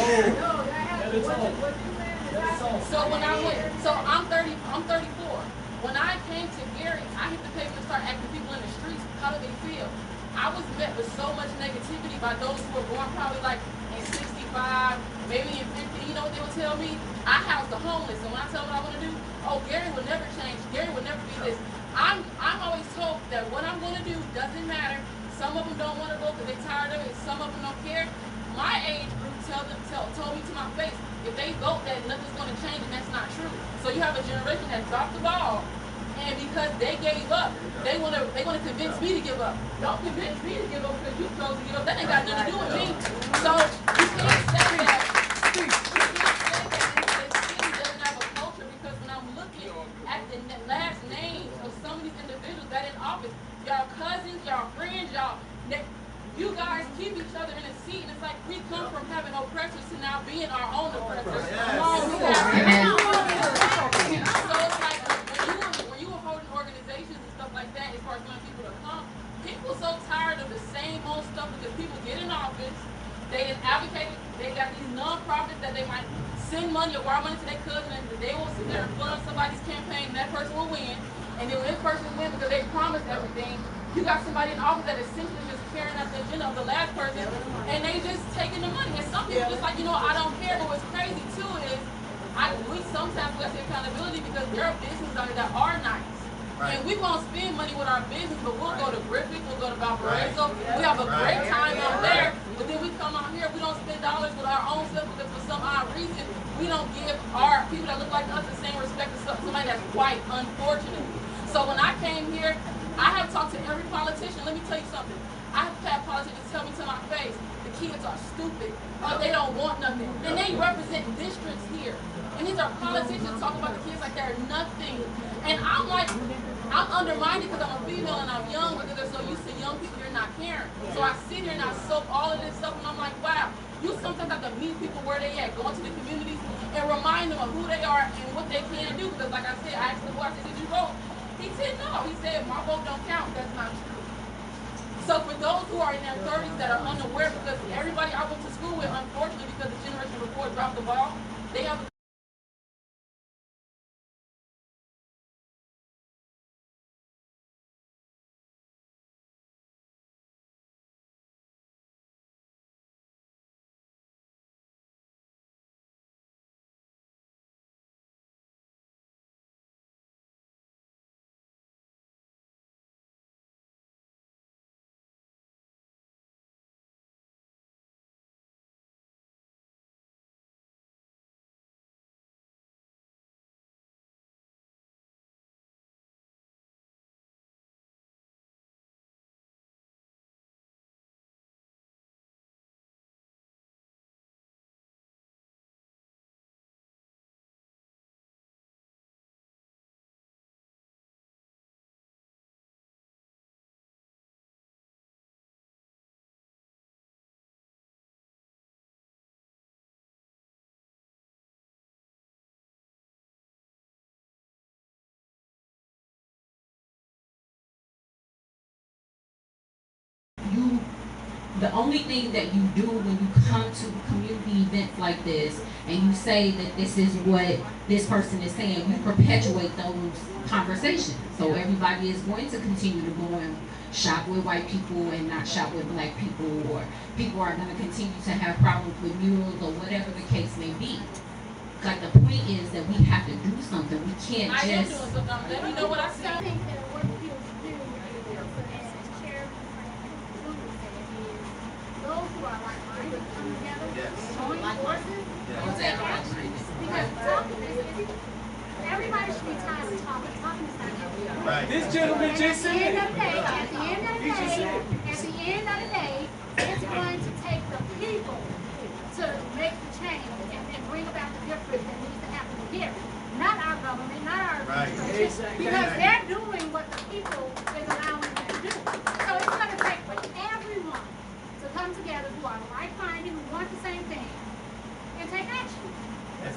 so when I went, so I'm 34. When I came to Gary, I hit the pavement and started asking people in the streets, how do they feel? I was met with so much negativity by those who were born probably like in 65, maybe in 50. You know what they would tell me? I house the homeless, and when I tell them what I want to do, oh, Gary will never change. Gary will never be this. I'm always told that what I'm going to do doesn't matter. Some of them don't want to go because they're tired of it. Some of them don't care. My age group told me to my face, if they vote that nothing's going to change, and that's not true. So you have a generation that dropped the ball, and because they gave up, they want to convince me to give up. Don't convince me to give up because you chose to give up. That ain't got nothing to do with me. So you can't say that. You can't say that this city doesn't have a culture because when I'm looking at the last names of some of these individuals that in office, y'all cousins, y'all friends, you guys keep each other in a seat, and it's like we come from having oppressors to now being our own oppressors. So it's like when you were holding organizations and stuff like that, as far as wanting people to come, people so tired of the same old stuff because people get in office, they didn't advocate, they got these non-profits that they might send money or wire money to their cousin, and they will sit there and fund somebody's campaign, and that person will win, and then when this person wins because they promised everything, you got somebody in office that essentially just carrying out the agenda of the last person, and they just taking the money. And some people just like, I don't care. But what's crazy too is, we sometimes less accountability because there are businesses out there that are nice. Right. And we won't spend money with our business, but we'll go to Griffith, we'll go to Valparaiso. We have a great time out there, but then we come out here, we don't spend dollars with our own stuff because for some odd reason, we don't give our people that look like us the same respect as somebody that's white, unfortunately. So when I came here, I have talked to every politician. Let me tell you something. I have had politicians tell me to my face, the kids are stupid. Oh, they don't want nothing. And they represent districts here. And these are politicians talking about the kids like they're nothing. And I'm like, I'm undermined because I'm a female and I'm young because they're so used to young people, you're not caring. So I sit here and I soak all of this stuff and I'm like, wow, you sometimes have to meet people where they at, go into the communities and remind them of who they are and what they can do. Because like I said, I asked the boy, I said, did you vote? He said no. He said my vote don't count. That's not true. So for those who are in their 30s that are unaware, because everybody I went to school with, unfortunately, because the generation before dropped the ball, they have the only thing that you do when you come to community events like this and you say that this is what this person is saying, you perpetuate those conversations. So everybody is going to continue to go and shop with white people and not shop with black people, or people are going to continue to have problems with murals or whatever the case may be. Like, the point is that we have to do something. We can't I am doing just. something. Let me know what I So I said. think that what we do as Chairman Julie said is those who are like-minded come together, join forces, and take action. Because talking is, everybody should be tired of talking. Talking is not everything. Right. This gentleman just At the said end it. of the day, it's going to take the people to make the change and bring about the difference that needs to happen here. Not our government, not our administration. Exactly. Because they're doing what the people is allowing them to do. So it's going to take for everyone to come together who are like-minded, who want the same thing, and take action.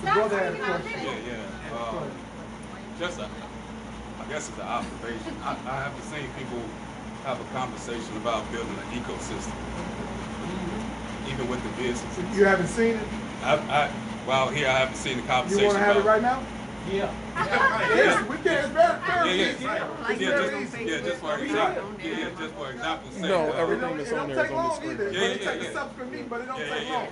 Stop Brother had a taking our question. people. Just I guess it's an observation. I haven't seen people have a conversation about building an ecosystem, even with the business. You haven't seen it? Well, here I haven't seen the You conversation. want to have it right now? Yeah. Yes, we can. It's very Yeah, easy. yeah, It's very easy. just for example. Yeah, just for example. Say, No, It everything don't, that's it on don't there take is on the long screen. either, but Yeah, it yeah, takes yeah. a subsequent meeting, but it don't Yeah, take yeah, long.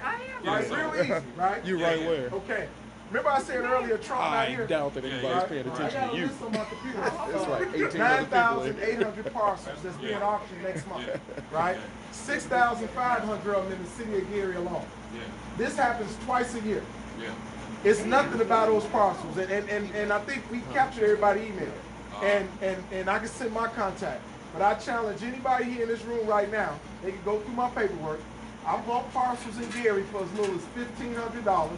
yeah. Right? So- Real easy, right? You Yeah, right yeah. where? Okay. Remember I said earlier, Trump not I here. doubt that anybody's paying I attention got to a you. list on my computer. It's like 18 other people in here. 9,800 parcels that's being Yeah. auctioned next month, Yeah. right? Yeah. 6,500 of them in the city of Gary alone. Yeah, This happens twice a year. yeah. It's nothing about those parcels, and I think we captured everybody's email, and I can send my contact. But I challenge anybody here in this room right now. They can go through my paperwork. I bought parcels in Gary for as little as $1,500,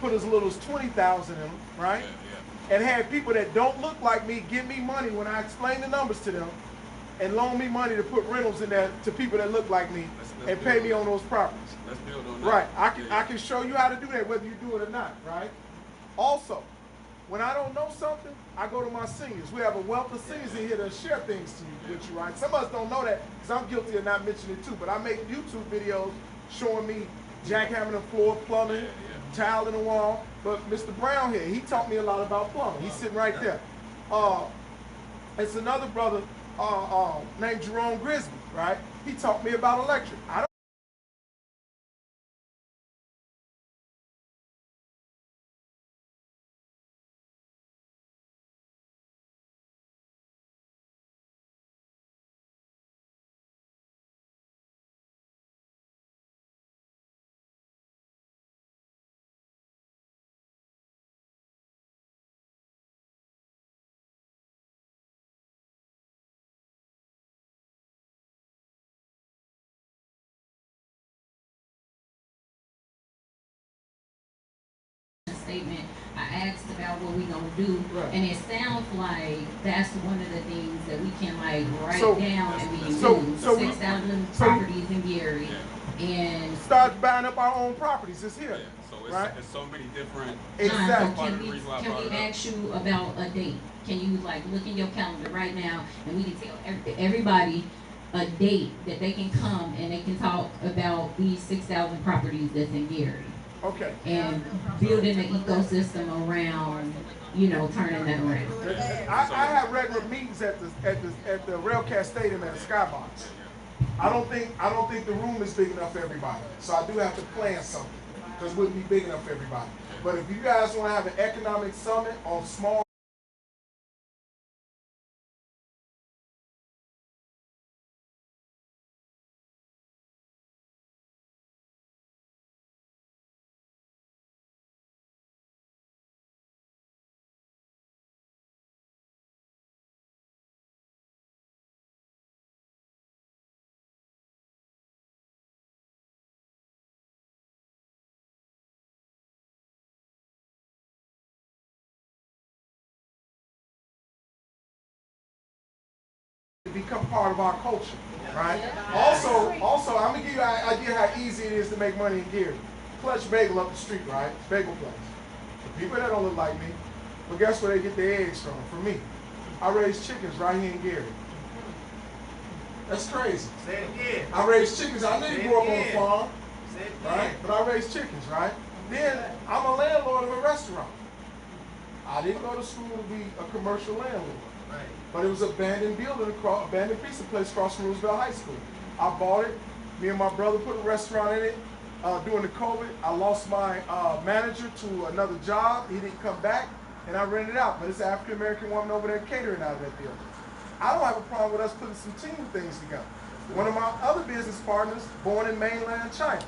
put as little as 20,000 in them, right? Yeah, And had people that don't look like me give me money when I explain the numbers to them, and loan me money to put rentals in there to people that look like me, Let's and pay me on those properties. Let's build on that. Right. I Yeah. can show you how to do that, whether you do it or not, right? Also, when I don't know something, I go to my seniors. We have a wealth of seniors in here that share things to you, with you, right? Some of us don't know that because I'm guilty of not mentioning it too, but I make YouTube videos showing me jackhammering the floor, plumbing, tile in the wall. But Mr. Brown here, he taught me a lot about plumbing. He's sitting right there. It's another brother named Jerome Grisby, right? He taught me about electric. I don't Statement, I asked about what we gonna do, Right. and it sounds like that's one of the things that we can like write So- down and we so- do. so we- 6,000 so- properties in Gary, and start buying up our own properties. It's here. Yeah. So Right. it's so many different. Exactly. John, Part so of the reason why I can brought we it up. ask you about a date? Can you like look in your calendar right now, and we can tell everybody a date that they can come and they can talk about these 6,000 properties that's in Gary, Okay. and building an ecosystem around, turning that around. I have regular meetings at the Railcat Stadium at the Skybox. I don't think the room is big enough for everybody. So I do have to plan something because it wouldn't be big enough for everybody. But if you guys want to have an economic summit on small become part of our culture, right? Also, I'm gonna give you an idea how easy it is to make money in Gary. Clutch Bagel up the street, right? Bagel place. The people that don't look like me, but guess where they get their eggs from? From me. I raise chickens right here in Gary. That's crazy. Say it again. I raised chickens. I knew you grew up on a farm, Say it again. right? But I raised chickens, right? Then I'm a landlord of a restaurant. I didn't go to school to be a commercial landlord. Right. But it was an abandoned building, abandoned pizza place across from Roosevelt High School. I bought it. Me and my brother put a restaurant in it. During the COVID, I lost my manager to another job. He didn't come back, and I rented it out. But it's an African-American woman over there catering out of that building. I don't have a problem with us putting some team things together. One of my other business partners, born in mainland China,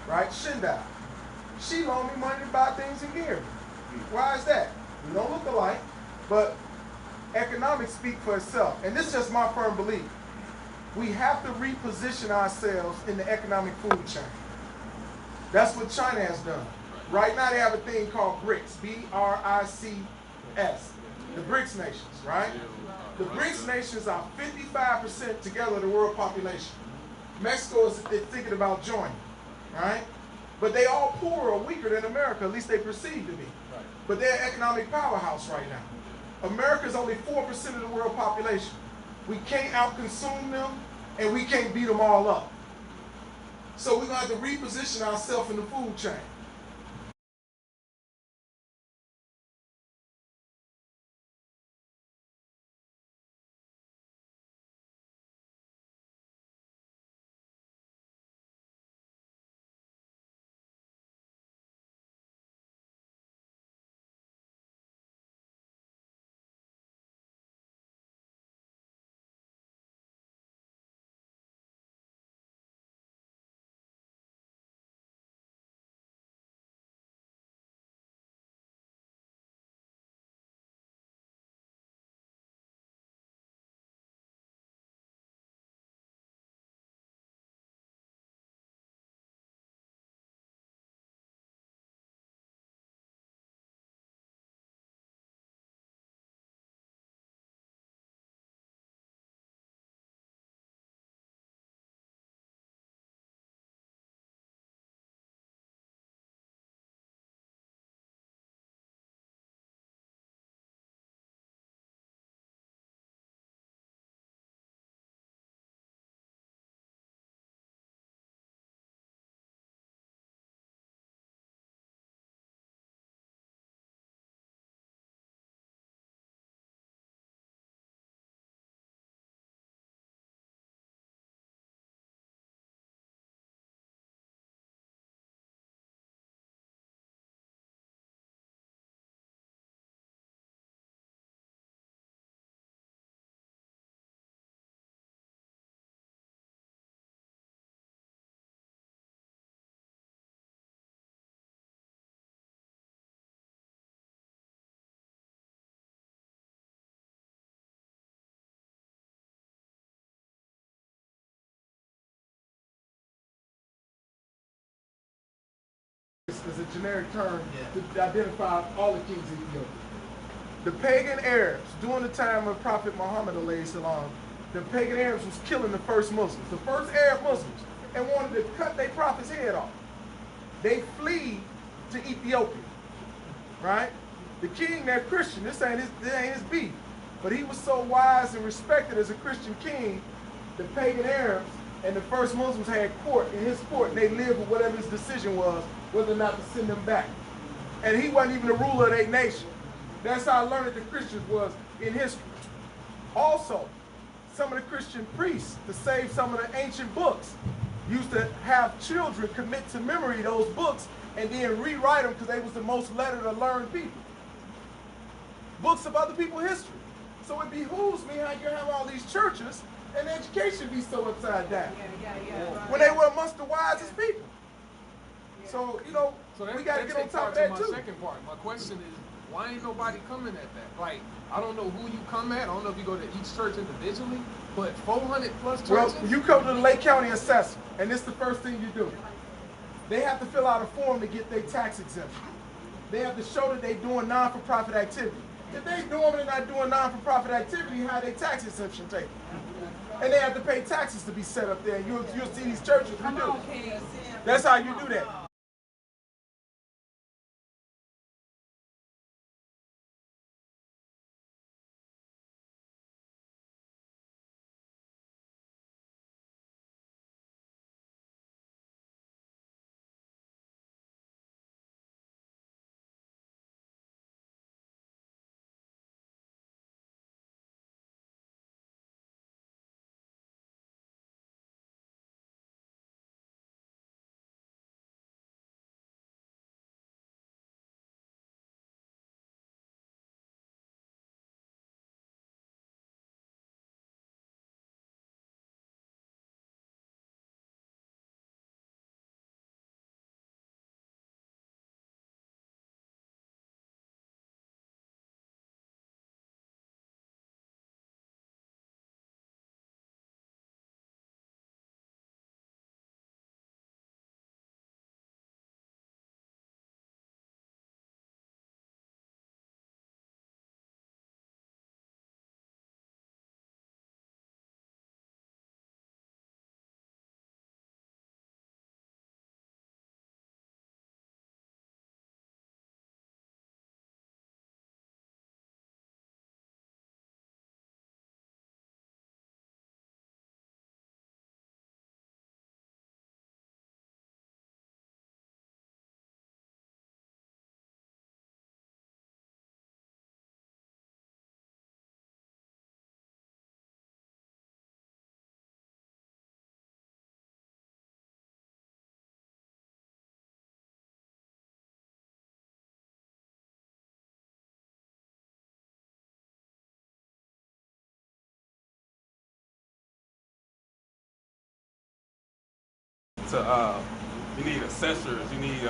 right, Shindao, she loaned me money to buy things in Gary. Why is that? We don't look alike, but economics speak for itself. And this is just my firm belief. We have to reposition ourselves in the economic food chain. That's what China has done. Right now they have a thing called BRICS, B-R-I-C-S, the BRICS nations, right? The BRICS nations are 55% together of the world population. Mexico is thinking about joining, right? But they all poorer or weaker than America, at least they perceive to be. But they're an economic powerhouse right now. America is only 4% of the world population. We can't outconsume them, and we can't beat them all up. So we're going to have to reposition ourselves in the food chain. Is a generic term to identify all the kings of Ethiopia. The pagan Arabs, during the time of Prophet Muhammad, the pagan Arabs was killing the first Muslims, the first Arab Muslims, and wanted to cut their prophet's head off. They flee to Ethiopia, right? The king, they're Christian. This ain't his beef. But he was so wise and respected as a Christian king, the pagan Arabs and the first Muslims had court in his court, and they lived with whatever his decision was, whether or not to send them back. And he wasn't even the ruler of their nation. That's how learned the Christians was in history. Also, some of the Christian priests, to save some of the ancient books, used to have children commit to memory those books and then rewrite them because they was the most lettered or learned people. Books of other people's history. So it behooves me how you have all these churches and education be so upside down. When they were amongst the wisest people. So, you know, we got to get on top of that too. My second part, my question is, why ain't nobody coming at that? Like, I don't know who you come at. I don't know if you go to each church individually, but 400 plus churches? Well, you come to the Lake County assessor, and this is the first thing you do. They have to fill out a form to get their tax exemption. They have to show that they're doing non-for-profit activity. If they normally not doing non-for-profit activity, how they tax exemption taken? And they have to pay taxes to be set up there. And you'll see these churches who do. That's how you do that. you need assessors, you need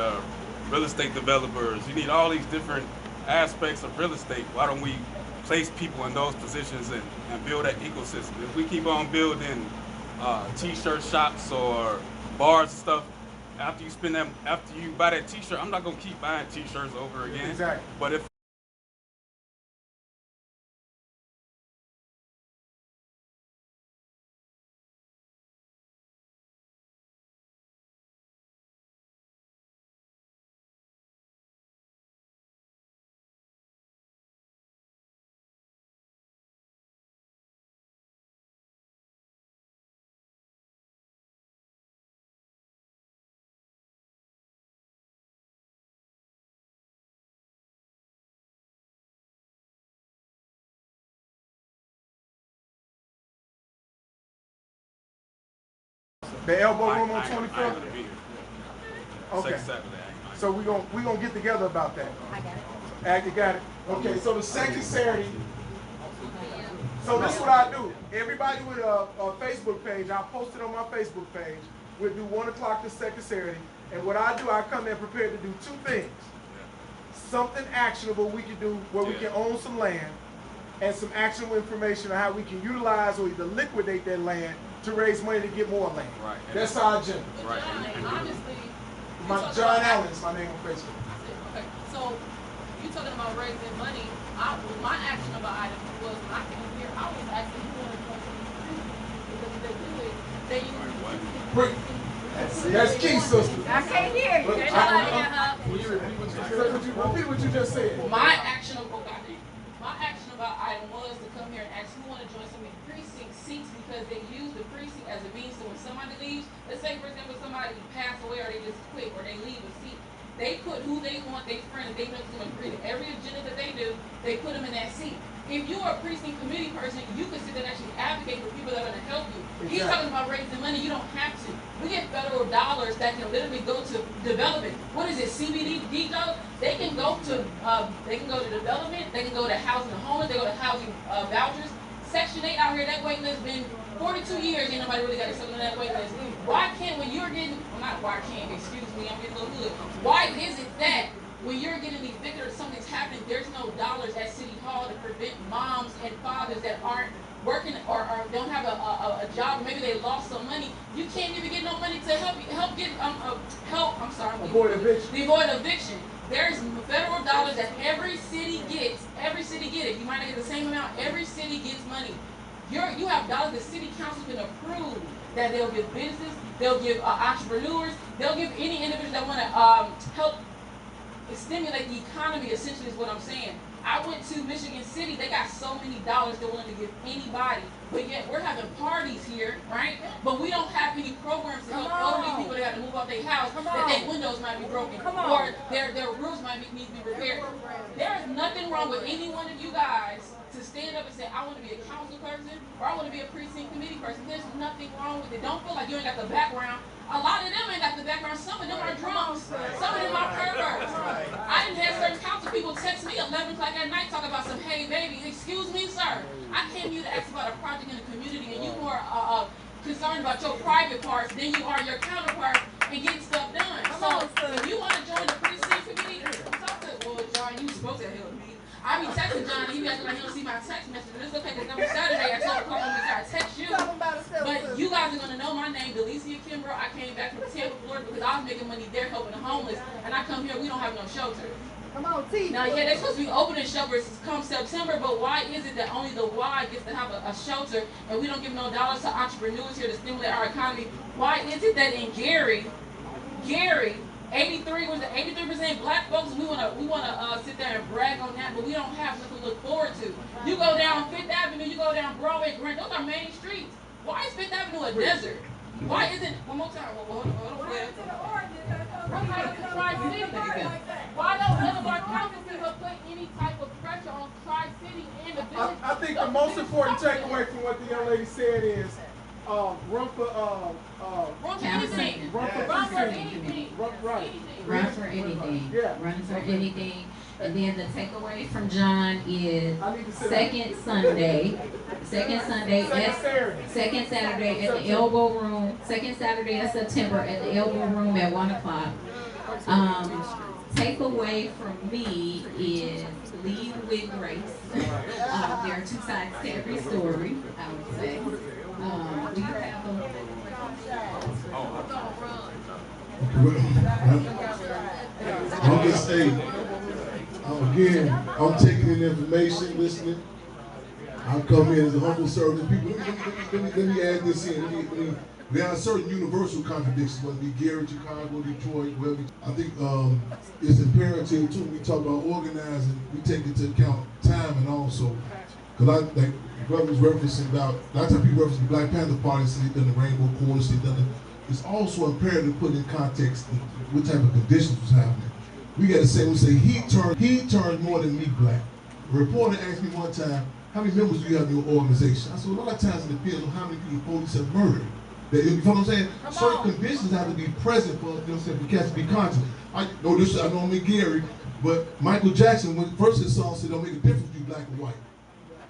real estate developers, you need all these different aspects of real estate. Why don't we place people in those positions and build that ecosystem? If we keep on building t-shirt shops or bars and stuff, after you buy that t-shirt, I'm not gonna keep buying t-shirts over again. Exactly. But if The elbow room on I ain't 24th? gonna be here. Okay. Second Saturday. So we gonna get together about that. I got it. You got it? Okay, so the second Saturday, so this is what I do. Everybody with a Facebook page, I'll post it on my Facebook page. We'll do 1 o'clock the second Saturday. And what I do, I come in prepared to do 2 things. Something actionable we can do where we can own some land, and some actionable information on how we can utilize or either liquidate that land to raise money to get more land. Right. That's our agenda. Right. Honestly, John Allen is my name on Facebook. okay, so you talking about raising money. My actionable item was when I came here, I was asking who wanted to because if they do it, they use That's key, sister. I can't hear you. Repeat what you just said. My actionable item was to come here and ask who want to join some of the precinct seats because they use the precinct as a means. So when somebody leaves, let's say for example somebody passed away or they just quit or they leave a seat, they put who they want, their friend, they know to agree to every agenda that they do, they put them in that seat. If you're a precinct committee person, you can sit there and actually advocate for people that are going to help you. Exactly. He's talking about raising money, you don't have to. We get federal dollars that can literally go to development. What is it, CBD dollars? They can go to development, they can go to housing and homeless, they go to housing vouchers. Section 8 out here, that wait list been 42 years, ain't nobody really got something on that wait list. Why can't, when you're getting, well not why can't, excuse me, I'm getting a little hood. Why is it that when you're getting evicted or something's happening, there's no dollars at City Hall to prevent moms and fathers that aren't working or don't have a job, or maybe they lost some money. You can't even get no money to avoid eviction. There's federal dollars that every city gets. Every city gets it. You might not get the same amount. Every city gets money. You have dollars the city council can approve that they'll give business, they'll give entrepreneurs, they'll give any individual that want to help stimulate the economy, essentially is what I'm saying. I went to Michigan City, they got so many dollars they're willing to give anybody, but yet we're having parties here, right? But we don't have any programs to help elderly people that have to move out their house, that their windows might be broken, or their roofs might need to be repaired. There is nothing wrong with any one of you guys to stand up and say, I want to be a council person, or I want to be a precinct committee person. There's nothing wrong with it. Don't feel like you ain't got the background. A lot of them ain't got the background. Some of them are drunks. Some of them are perverts. I didn't have certain council people text me 11 o'clock at night talking about some, hey baby, excuse me, sir. I came here to ask about a project in the community and you more concerned about your private parts than you are your counterparts and getting stuff done. So if you want to join the precinct committee, talk to, well, John, you supposed to help me. I be texting John and he acting like he don't see my text message. It's okay because every Saturday at 12 o'clock I text you. But you guys are going to know my name, Delicia Kimbrough. I came back from Tampa, Florida because I was making money there helping the homeless. And I come here, we don't have no shelter. Come on, T. Now, yeah, they're supposed to be opening shelters come September, but why is it that only the Y gets to have a shelter and we don't give no dollars to entrepreneurs here to stimulate our economy? Why is it that in Gary, 83% black folks, we wanna sit there and brag on that, but we don't have nothing to look forward to. You go down Fifth Avenue, you go down Broadway, Grant, those are main streets. Why is Fifth Avenue a desert? Why isn't, one more time, hold on. Why don't none of our council people put any type of pressure on Tri-City and the business? I think the most important takeaway from what the young lady said is run for anything. Run for anything. Yeah. Run for anything. And then the takeaway from John is second Saturday at the Elbow Room, second Saturday of September at the Elbow Room at 1 o'clock. Takeaway from me is lead with grace. There are two sides to every story, I would say. We have I'm just saying, again, I'm taking in information, listening. I come in as a humble servant. People, let me add this in. There are certain universal contradictions, whether it be Gary, Chicago, Detroit, wherever. I think it's imperative too. When we talk about organizing, we take into account time and also, because I like brother was referencing about a lot of times people reference the Black Panther Party, so they've done the Rainbow Coalition, they've done it. It's also imperative to put in context what type of conditions was happening. We got to say, he turned more than me black. A reporter asked me one time, how many members do you have in your organization? I said, well, a lot of times it depends on how many people police have murdered. You know what I'm saying? Certain conditions have to be present for, you know what I'm saying, for cats to be conscious. I know I'm Gary, but Michael Jackson, when first his song said, don't make a difference between black and white.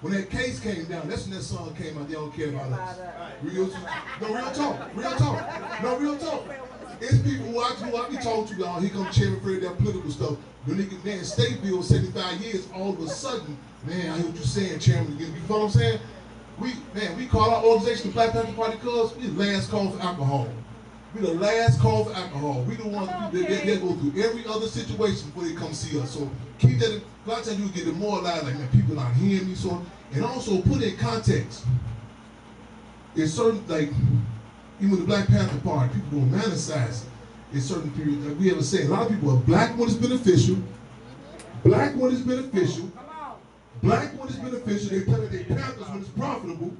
When that case came down, that's when that song came out, they don't care about us. Real talk. It's people who I be talking to, y'all, here come Chairman Fred, that political stuff. The nigga, man, state bill 75 years, all of a sudden, man, I hear what you're saying, Chairman, you know what I'm saying? We call our organization the Black Panther Party because we the last call for alcohol. We the last call for alcohol. We the ones that go through every other situation before they come see us. So keep that, a lot of times you get demoralized, like, man, people not hearing me, so, and also put it in context. It's certain, like, even the Black Panther Party, people romanticize it in certain periods. Like we ever say, a lot of people are black when it's beneficial, black when it's beneficial, black when it's beneficial, they tell it they Panthers when it's profitable,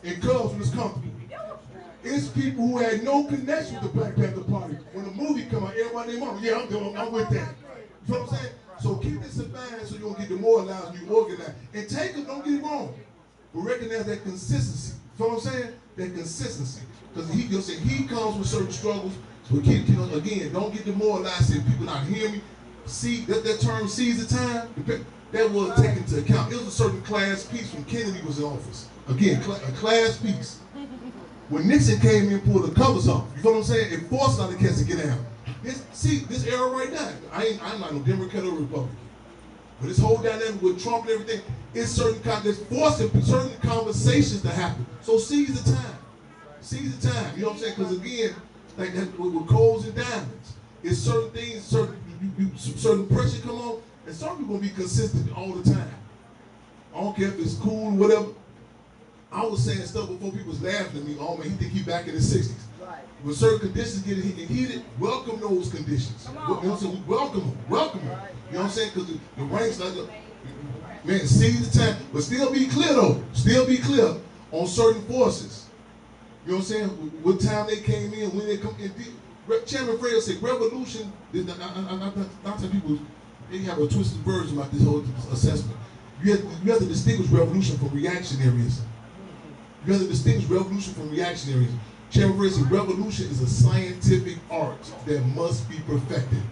and Cubs when it's comfortable. It's people who had no connection with the Black Panther Party. When the movie come out, everybody, mama, yeah, I'm with that. You know what I'm saying? So keep this in mind so you don't get demoralized when you organize. And take it, don't get it wrong, but recognize that consistency. You know what I'm saying? That consistency. Because he comes with certain struggles. So again, don't get demoralized if people not hear me. See, that term "seize the time," that was taken into account. It was a certain class piece when Kennedy was in office. Again, a class piece. When Nixon came in and pulled the covers off, you know what I'm saying? It forced a lot of cats to get down. This era right now, I'm not no Democrat or Republican. But this whole dynamic with Trump and everything, it's it's forcing certain conversations to happen. So seize the time. Seize the time. You know what I'm saying? Because again, like that with coals and diamonds, it's certain things, certain pressure come on, and some people gonna be consistent all the time. I don't care if it's cool or whatever. I was saying stuff before people was laughing at me. Oh man, he think he back in the 60s. Right. When certain conditions get heated, welcome those conditions. You know what I'm saying? Welcome them. Welcome them. Right. You know what I'm saying? Because the rain's like, man, seize the time, but still be clear though. Still be clear on certain forces. You know what I'm saying? What time they came in, when they come in. Chairman Fred said revolution, not some people, they have a twisted version about this whole assessment. You have to distinguish revolution from reactionaryism. You have to distinguish revolution from reactionaryism. Chairman Fred said revolution is a scientific art that must be perfected.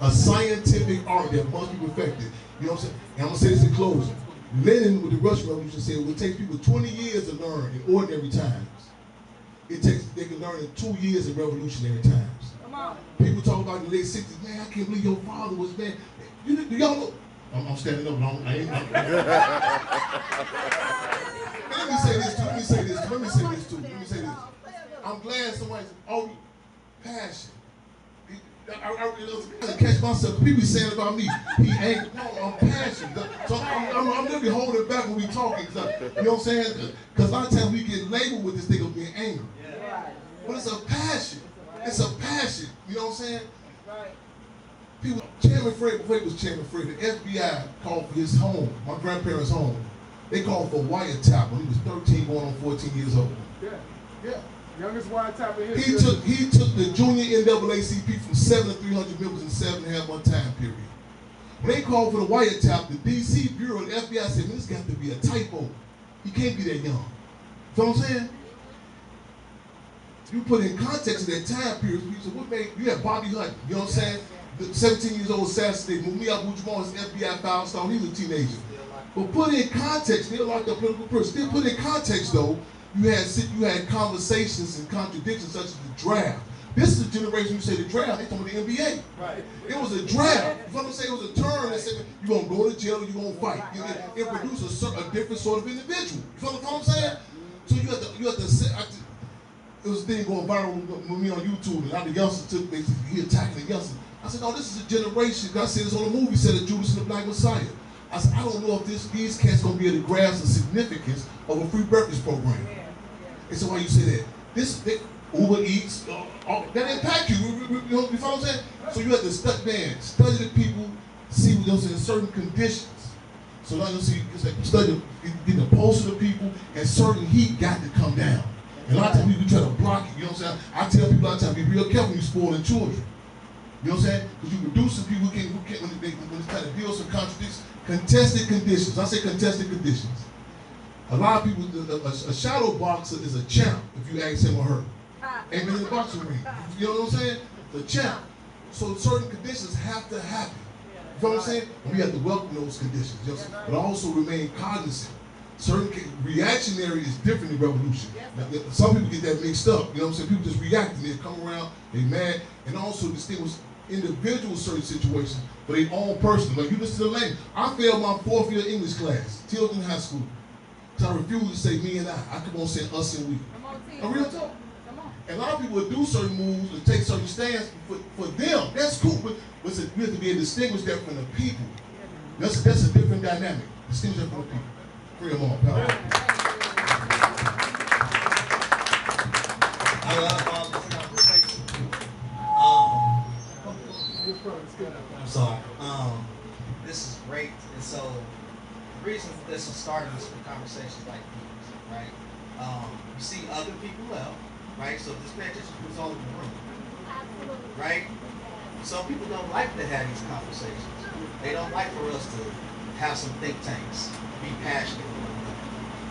A scientific art that must be perfected. You know what I'm saying? And I'm going to say this in closing. Lenin with the Russian Revolution said it would take people 20 years to learn in ordinary times. They can learn in 2 years in revolutionary times. Come on. People talk about in the late 60s, man, I can't believe your father was, man. Do y'all know? I'm standing up long. Let me say this too. I'm glad somebody's, passion. I catch myself. People saying about me, he ain't. No, I'm passionate. So I'm literally holding it back when we talking. You know what I'm saying? Because a lot of times we get labeled with this thing of being angry. Yeah. But it's a passion. It's a passion. You know what I'm saying? Right. People, Chairman Fred, before he was Chairman Fred, the FBI called for his home, my grandparents' home. They called for wiretap when he was 13, going on 14 years old. Yeah. Youngest wiretap in history. He took the junior NAACP from 7 to 300 members in 7.5 month time period. When they called for the wiretap, the DC Bureau, the FBI said, man, this got to be a typo. He can't be that young. You know what I'm saying? you put in context of that time period. So what made you have Bobby Hunt? You know what I'm saying? The 17 years old assassinate Mumia Abu-Jamal is FBI foul stone. He was a teenager. But put in context, they locked up political person. Still put in context though, you had conversations and contradictions such as the draft. This is the generation you say the draft, they talking about the NBA. Right. It was a draft. You know what I'm saying? It was a term that said you're gonna go to jail, you're gonna fight. It produced a different sort of individual. You know what I'm saying? So you had to it was a thing going viral with me on YouTube, and how the youngster took basically he attacking the youngster. I said, no, this is a generation. I said this on a movie set of Judas and the Black Messiah. I said, I don't know if these cats gonna be able to grasp the significance of a free breakfast program. And so why you say that? Uber Eats, that impact you. You know what I'm saying? So you have to study the people, see what those in certain conditions. So now you see, it's like study, getting a pulse of the people, and certain heat got to come down. And a lot of times people try to block it. You know what I'm saying? I tell people all the time, be real careful when you're spoiling children. You know what I'm saying? Because you reduce some people who can't when it's trying to deal with some contradictions, contested conditions. I say contested conditions. A lot of people, a shadow boxer is a champ if you ask him or her. Ain't been in the boxing ring. You know what I'm saying? The champ. So certain conditions have to happen. You know what I'm saying? And we have to welcome those conditions. You know what I'm saying? But also remain cognizant. Certain reactionary is different in revolution. Some people get that mixed up. You know what I'm saying? People just react and they come around, they mad, and also distinguish individual certain situations for their own personal. Like you listen to the language. I failed my 4th year English class, Tilden High School. So I refuse to say me and I keep on saying us and we. A real talk. And a lot of people would do certain moves and take certain stands for them. That's cool, but we have to be able to distinguish that from the people. That's a different dynamic. Distinguish that from the people. Free them all, pal. I love this conversation. I'm sorry. This is great, and so the reason this is starting is for conversations like these, right? You see other people left, right? So this pay attention to who's all in the room, right? Some people don't like to have these conversations. They don't like for us to have some think tanks, be passionate,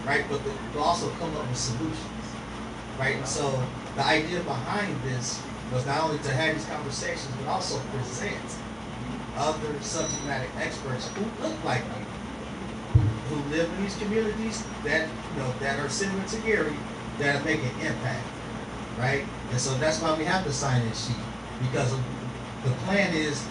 right? But to also come up with solutions, right? And so the idea behind this was not only to have these conversations, but also present other subject matter experts who look like you, who live in these communities that that are similar to Gary, that are making impact, right? And so that's why we have the sign-in sheet, because the plan is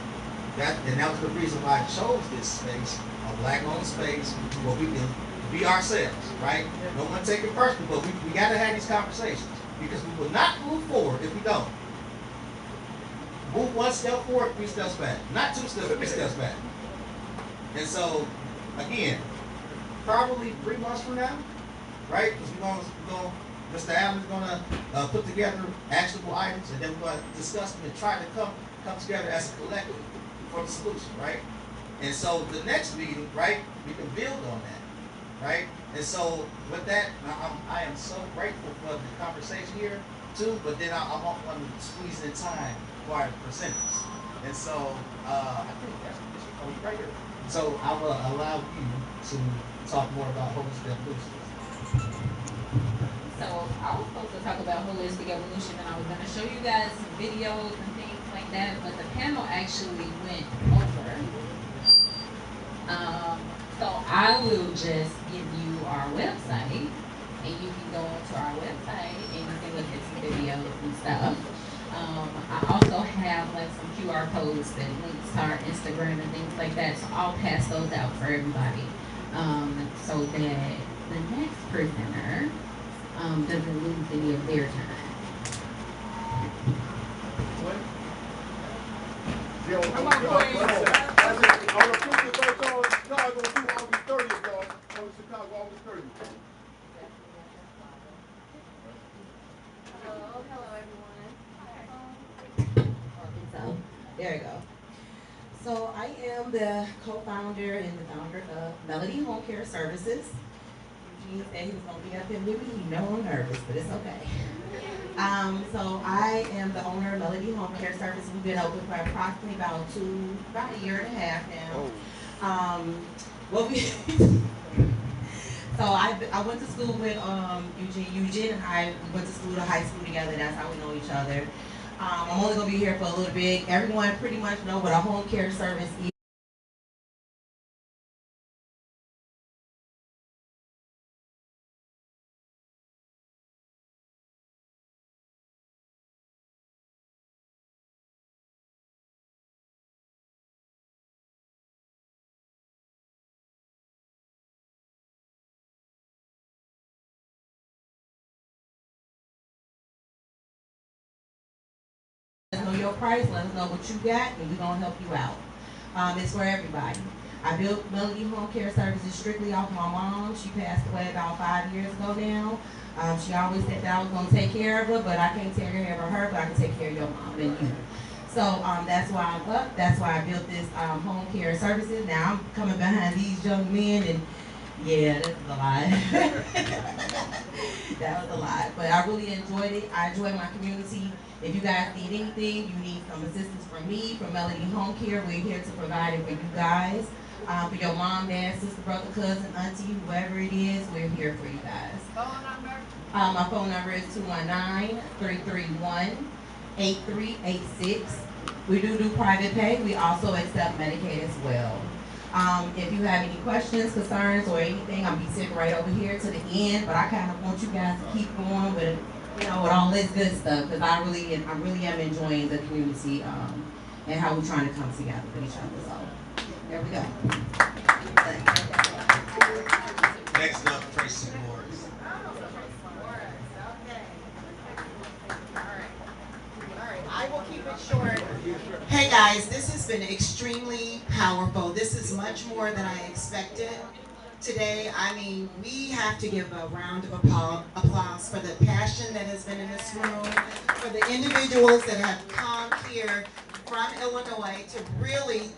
that, and that was the reason why I chose this space, a Black-owned space, where we can be ourselves, right? No one take it personal, but we got to have these conversations, because we will not move forward if we don't. Move 1 step forward, 3 steps back. Not 2 steps, 3 steps back. And so, again, probably 3 months from now, right? Because Mr. Allen's going to put together actionable items, and then we're going to discuss them and try to come together as a collective for the solution, right? And so the next meeting, right, we can build on that, right? And so with that, I am so grateful for the conversation here too, but then I want one to squeeze in time for our presenters. And so I think that's right here. So I will allow you to talk more about holistic evolution. So I was supposed to talk about holistic evolution, and I was going to show you guys some videos and things like that, but the panel actually went over. So I will just give you our website, and you can go to our website and you can look at some videos and stuff. I also have like some QR codes that links to our Instagram and things like that, so I'll pass those out for everybody, so that the next presenter doesn't lose any of their time. Come on, boys. On the 53rd Chicago, August 30th, y'all. On Chicago, August 30th. Hello everyone. So, there you go. So I am the co-founder and the founder of Melody Home Care Services. Eugene said he was going to be up here with me. He's no nervous, but it's okay. So I am the owner of Melody Home Care Service. We've been open for approximately about a year and a half now. So I went to school with Eugene and I went to school to high school together. That's how we know each other. I'm only gonna be here for a little bit. Everyone pretty much know what a home care service is. Let us know your price, let us know what you got, and we're gonna help you out. It's for everybody. I built Melody Home Care Services strictly off my mom. She passed away about 5 years ago now. She always said that I was gonna take care of her, but I can't take care of her, but I can take care of your mom and you. So that's why I'm up. That's why I built this home care services. Now I'm coming behind these young men, and yeah, that's a lot. That was a lot, but I really enjoyed it. I enjoy my community. If you guys need anything, you need some assistance from me, from Melody Home Care, we're here to provide it for you guys. For your mom, dad, sister, brother, cousin, auntie, whoever it is, we're here for you guys. Phone number? My phone number is 219-331-8386. We do private pay. We also accept Medicaid as well. If you have any questions, concerns, or anything, I'll be sitting right over here to the end, but I kind of want you guys to keep going with, with all this good stuff, because I really am enjoying the community and how we're trying to come together with each other. So there we go. Next up, Tracy Morris. I will keep it short. Hey guys, this has been extremely powerful. This is much more than I expected today. I mean, we have to give a round of applause for the passion that has been in this room, for the individuals that have come here from Illinois to really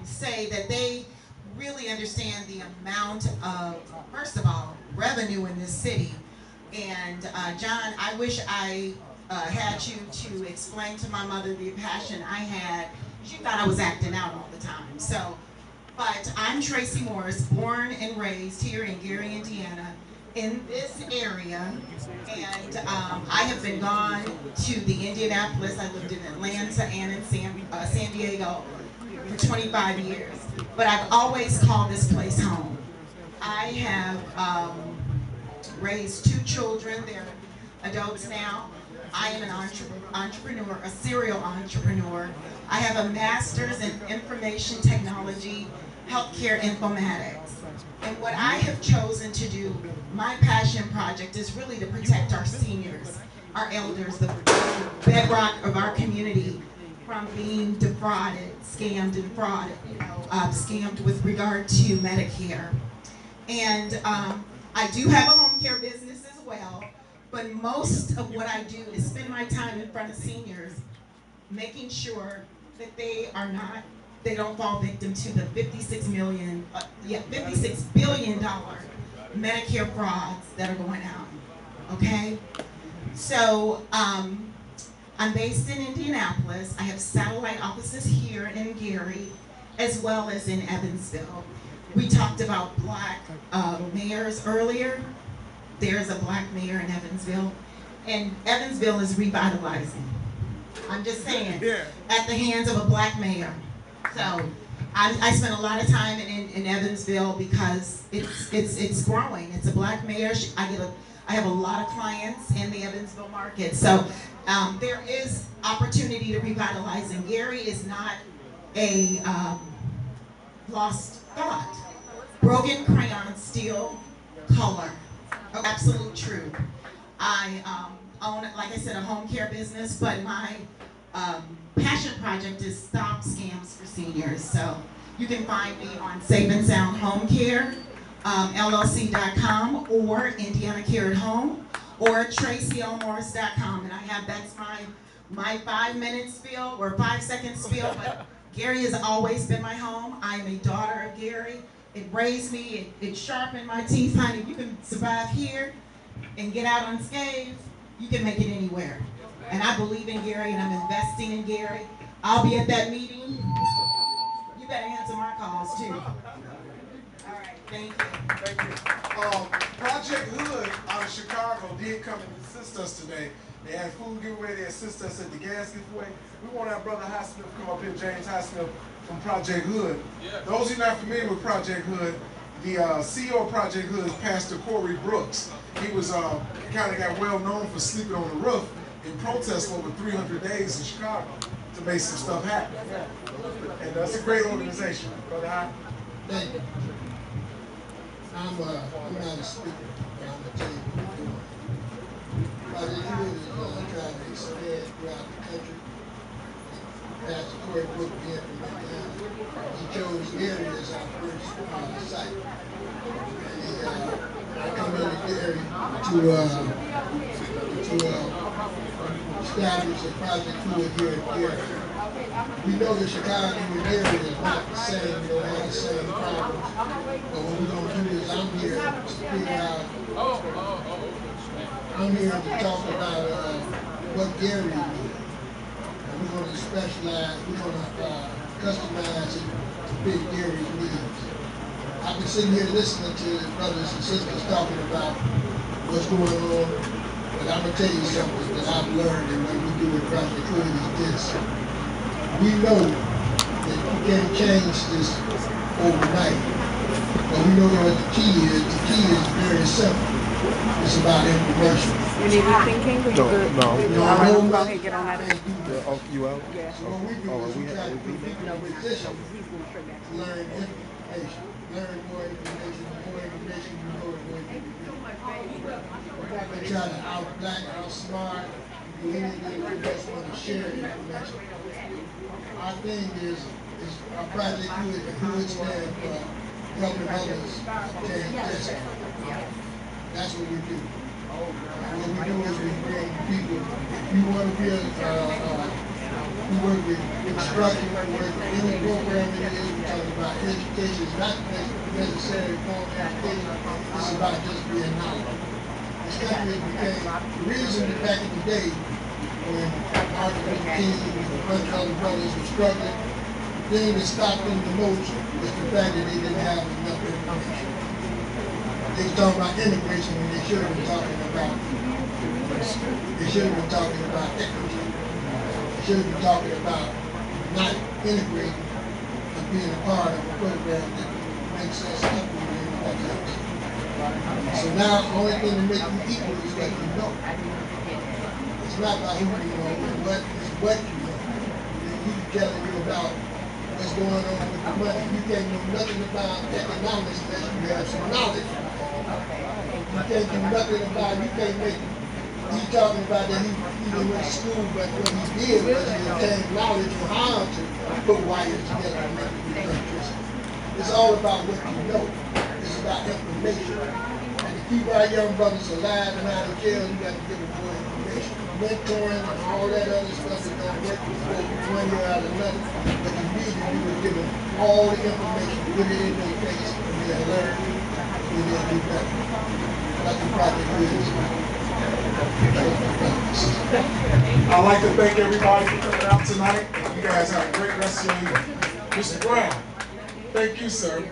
say that they really understand the amount of, first of all, revenue in this city. And John, I wish I had you to explain to my mother the passion I had. She thought I was acting out all the time. So, but I'm Tracy Morris, born and raised here in Gary, Indiana, in this area. And I have been gone to the Indianapolis. I lived in Atlanta and in San Diego for 25 years. But I've always called this place home. I have raised 2 children. They're adults now. I am an entrepreneur, a serial entrepreneur. I have a master's in information technology, healthcare informatics. And what I have chosen to do, my passion project, is really to protect our seniors, our elders, the bedrock of our community, from being defrauded, scammed and frauded, scammed with regard to Medicare. And I do have a home care business as well. But most of what I do is spend my time in front of seniors, making sure that they don't fall victim to the $56 billion Medicare frauds that are going on, okay? So I'm based in Indianapolis. I have satellite offices here in Gary, as well as in Evansville. We talked about black mayors earlier. There's a black mayor in Evansville, and Evansville is revitalizing. I'm just saying, at the hands of a black mayor. So I spent a lot of time in Evansville because it's growing. It's a black mayor. I have a lot of clients in the Evansville market. So there is opportunity to revitalize, and Gary is not a lost thought. Broken crayon, steel color. Absolute true. I own, like I said, a home care business, but my passion project is Stop Scams for Seniors. So you can find me on Safe and Sound Home Care, LLC.com, or Indiana Care at Home, or TracyLMorris.com. And that's my 5-minute spiel or 5-second spiel. But Gary has always been my home. I am a daughter of Gary. It raised me, it sharpened my teeth, honey. You can survive here and get out unscathed, you can make it anywhere. And I believe in Gary, and I'm investing in Gary. I'll be at that meeting. You better answer my calls too. All right, thank you. Thank you. Project Hood out of Chicago did come and assist us today. They had food giveaway, they assist us at the gas giveaway. We want our brother Highsmith come up here, James Highsmith from Project Hood. Yeah. Those who are not familiar with Project Hood, the CEO of Project Hood is Pastor Corey Brooks. He was kind of got well known for sleeping on the roof in protest for over 300 days in Chicago to make some stuff happen. And that's a great organization. Brother High. Thank you. I'm not a speaker, but I'm going to tell you what we're doing. Project Hood is trying to expand throughout the country. Pastor Corey Brooks being from Montana, he chose Gary as our first site. And I come into Gary to establish a Project Hood here in Gary. We know the Chicago area is not the same, we don't have the same problems. But what we're going to do is I'm here to figure out, I'm here to talk about what Gary needs. And we're going to specialize, we're going to customize it to fit Gary's needs. I've been sitting here listening to the brothers and sisters talking about what's going on, but I'm going to tell you something that I've learned and what we do with Project Hood is this. We know that you can't change this overnight, but we know what the key is. The key is very simple. It's about information. You need anything, King? No. Go ahead and get on that. You out? Yeah. So what we do is we try to put people in a position to learn information. Learn more information. The more information you know, the more you can do. We're not going to try to out-black, out-smart, do anything. We just want to share information. Our thing is our Project Hood stand for helping others obtain discount. That's what we do. And what we do is we bring people, if you want to be we work with instruction, we work with any program it is, we talk about education. It's not necessarily formal education, it's about just being knowledgeable. This country became, the reason that back in the day, when Martin Luther King and a bunch of other brothers were struggling, the thing that stopped them the most was the fact that they didn't have enough information. They were talking about integration when they should have been talking about equity. They should have been talking about not integrating and being a part of a program that makes us equal to everybody else. So now the only thing that makes you equal is what you know. It's not about who you know, it's what you know. He's telling you about what's going on with the money. You can't know nothing about economics unless you have some knowledge. You can't do nothing about it. You can't make it. He's talking about that he didn't went to school, but what he did was he obtained knowledge on how to put wires together and make electricity. It's all about what you know. It's about information. And to keep our young brothers alive and out of jail, you got to give them more information. Mentoring and all that other stuff that don't work before one year out of another. But you need to do is give them all the information, put it in their face, and they'll learn, and they'll do better. That's the Project Hood. I'd like to thank everybody for coming out tonight. You guys have a great rest of your evening. Mr. Brown, thank you, sir.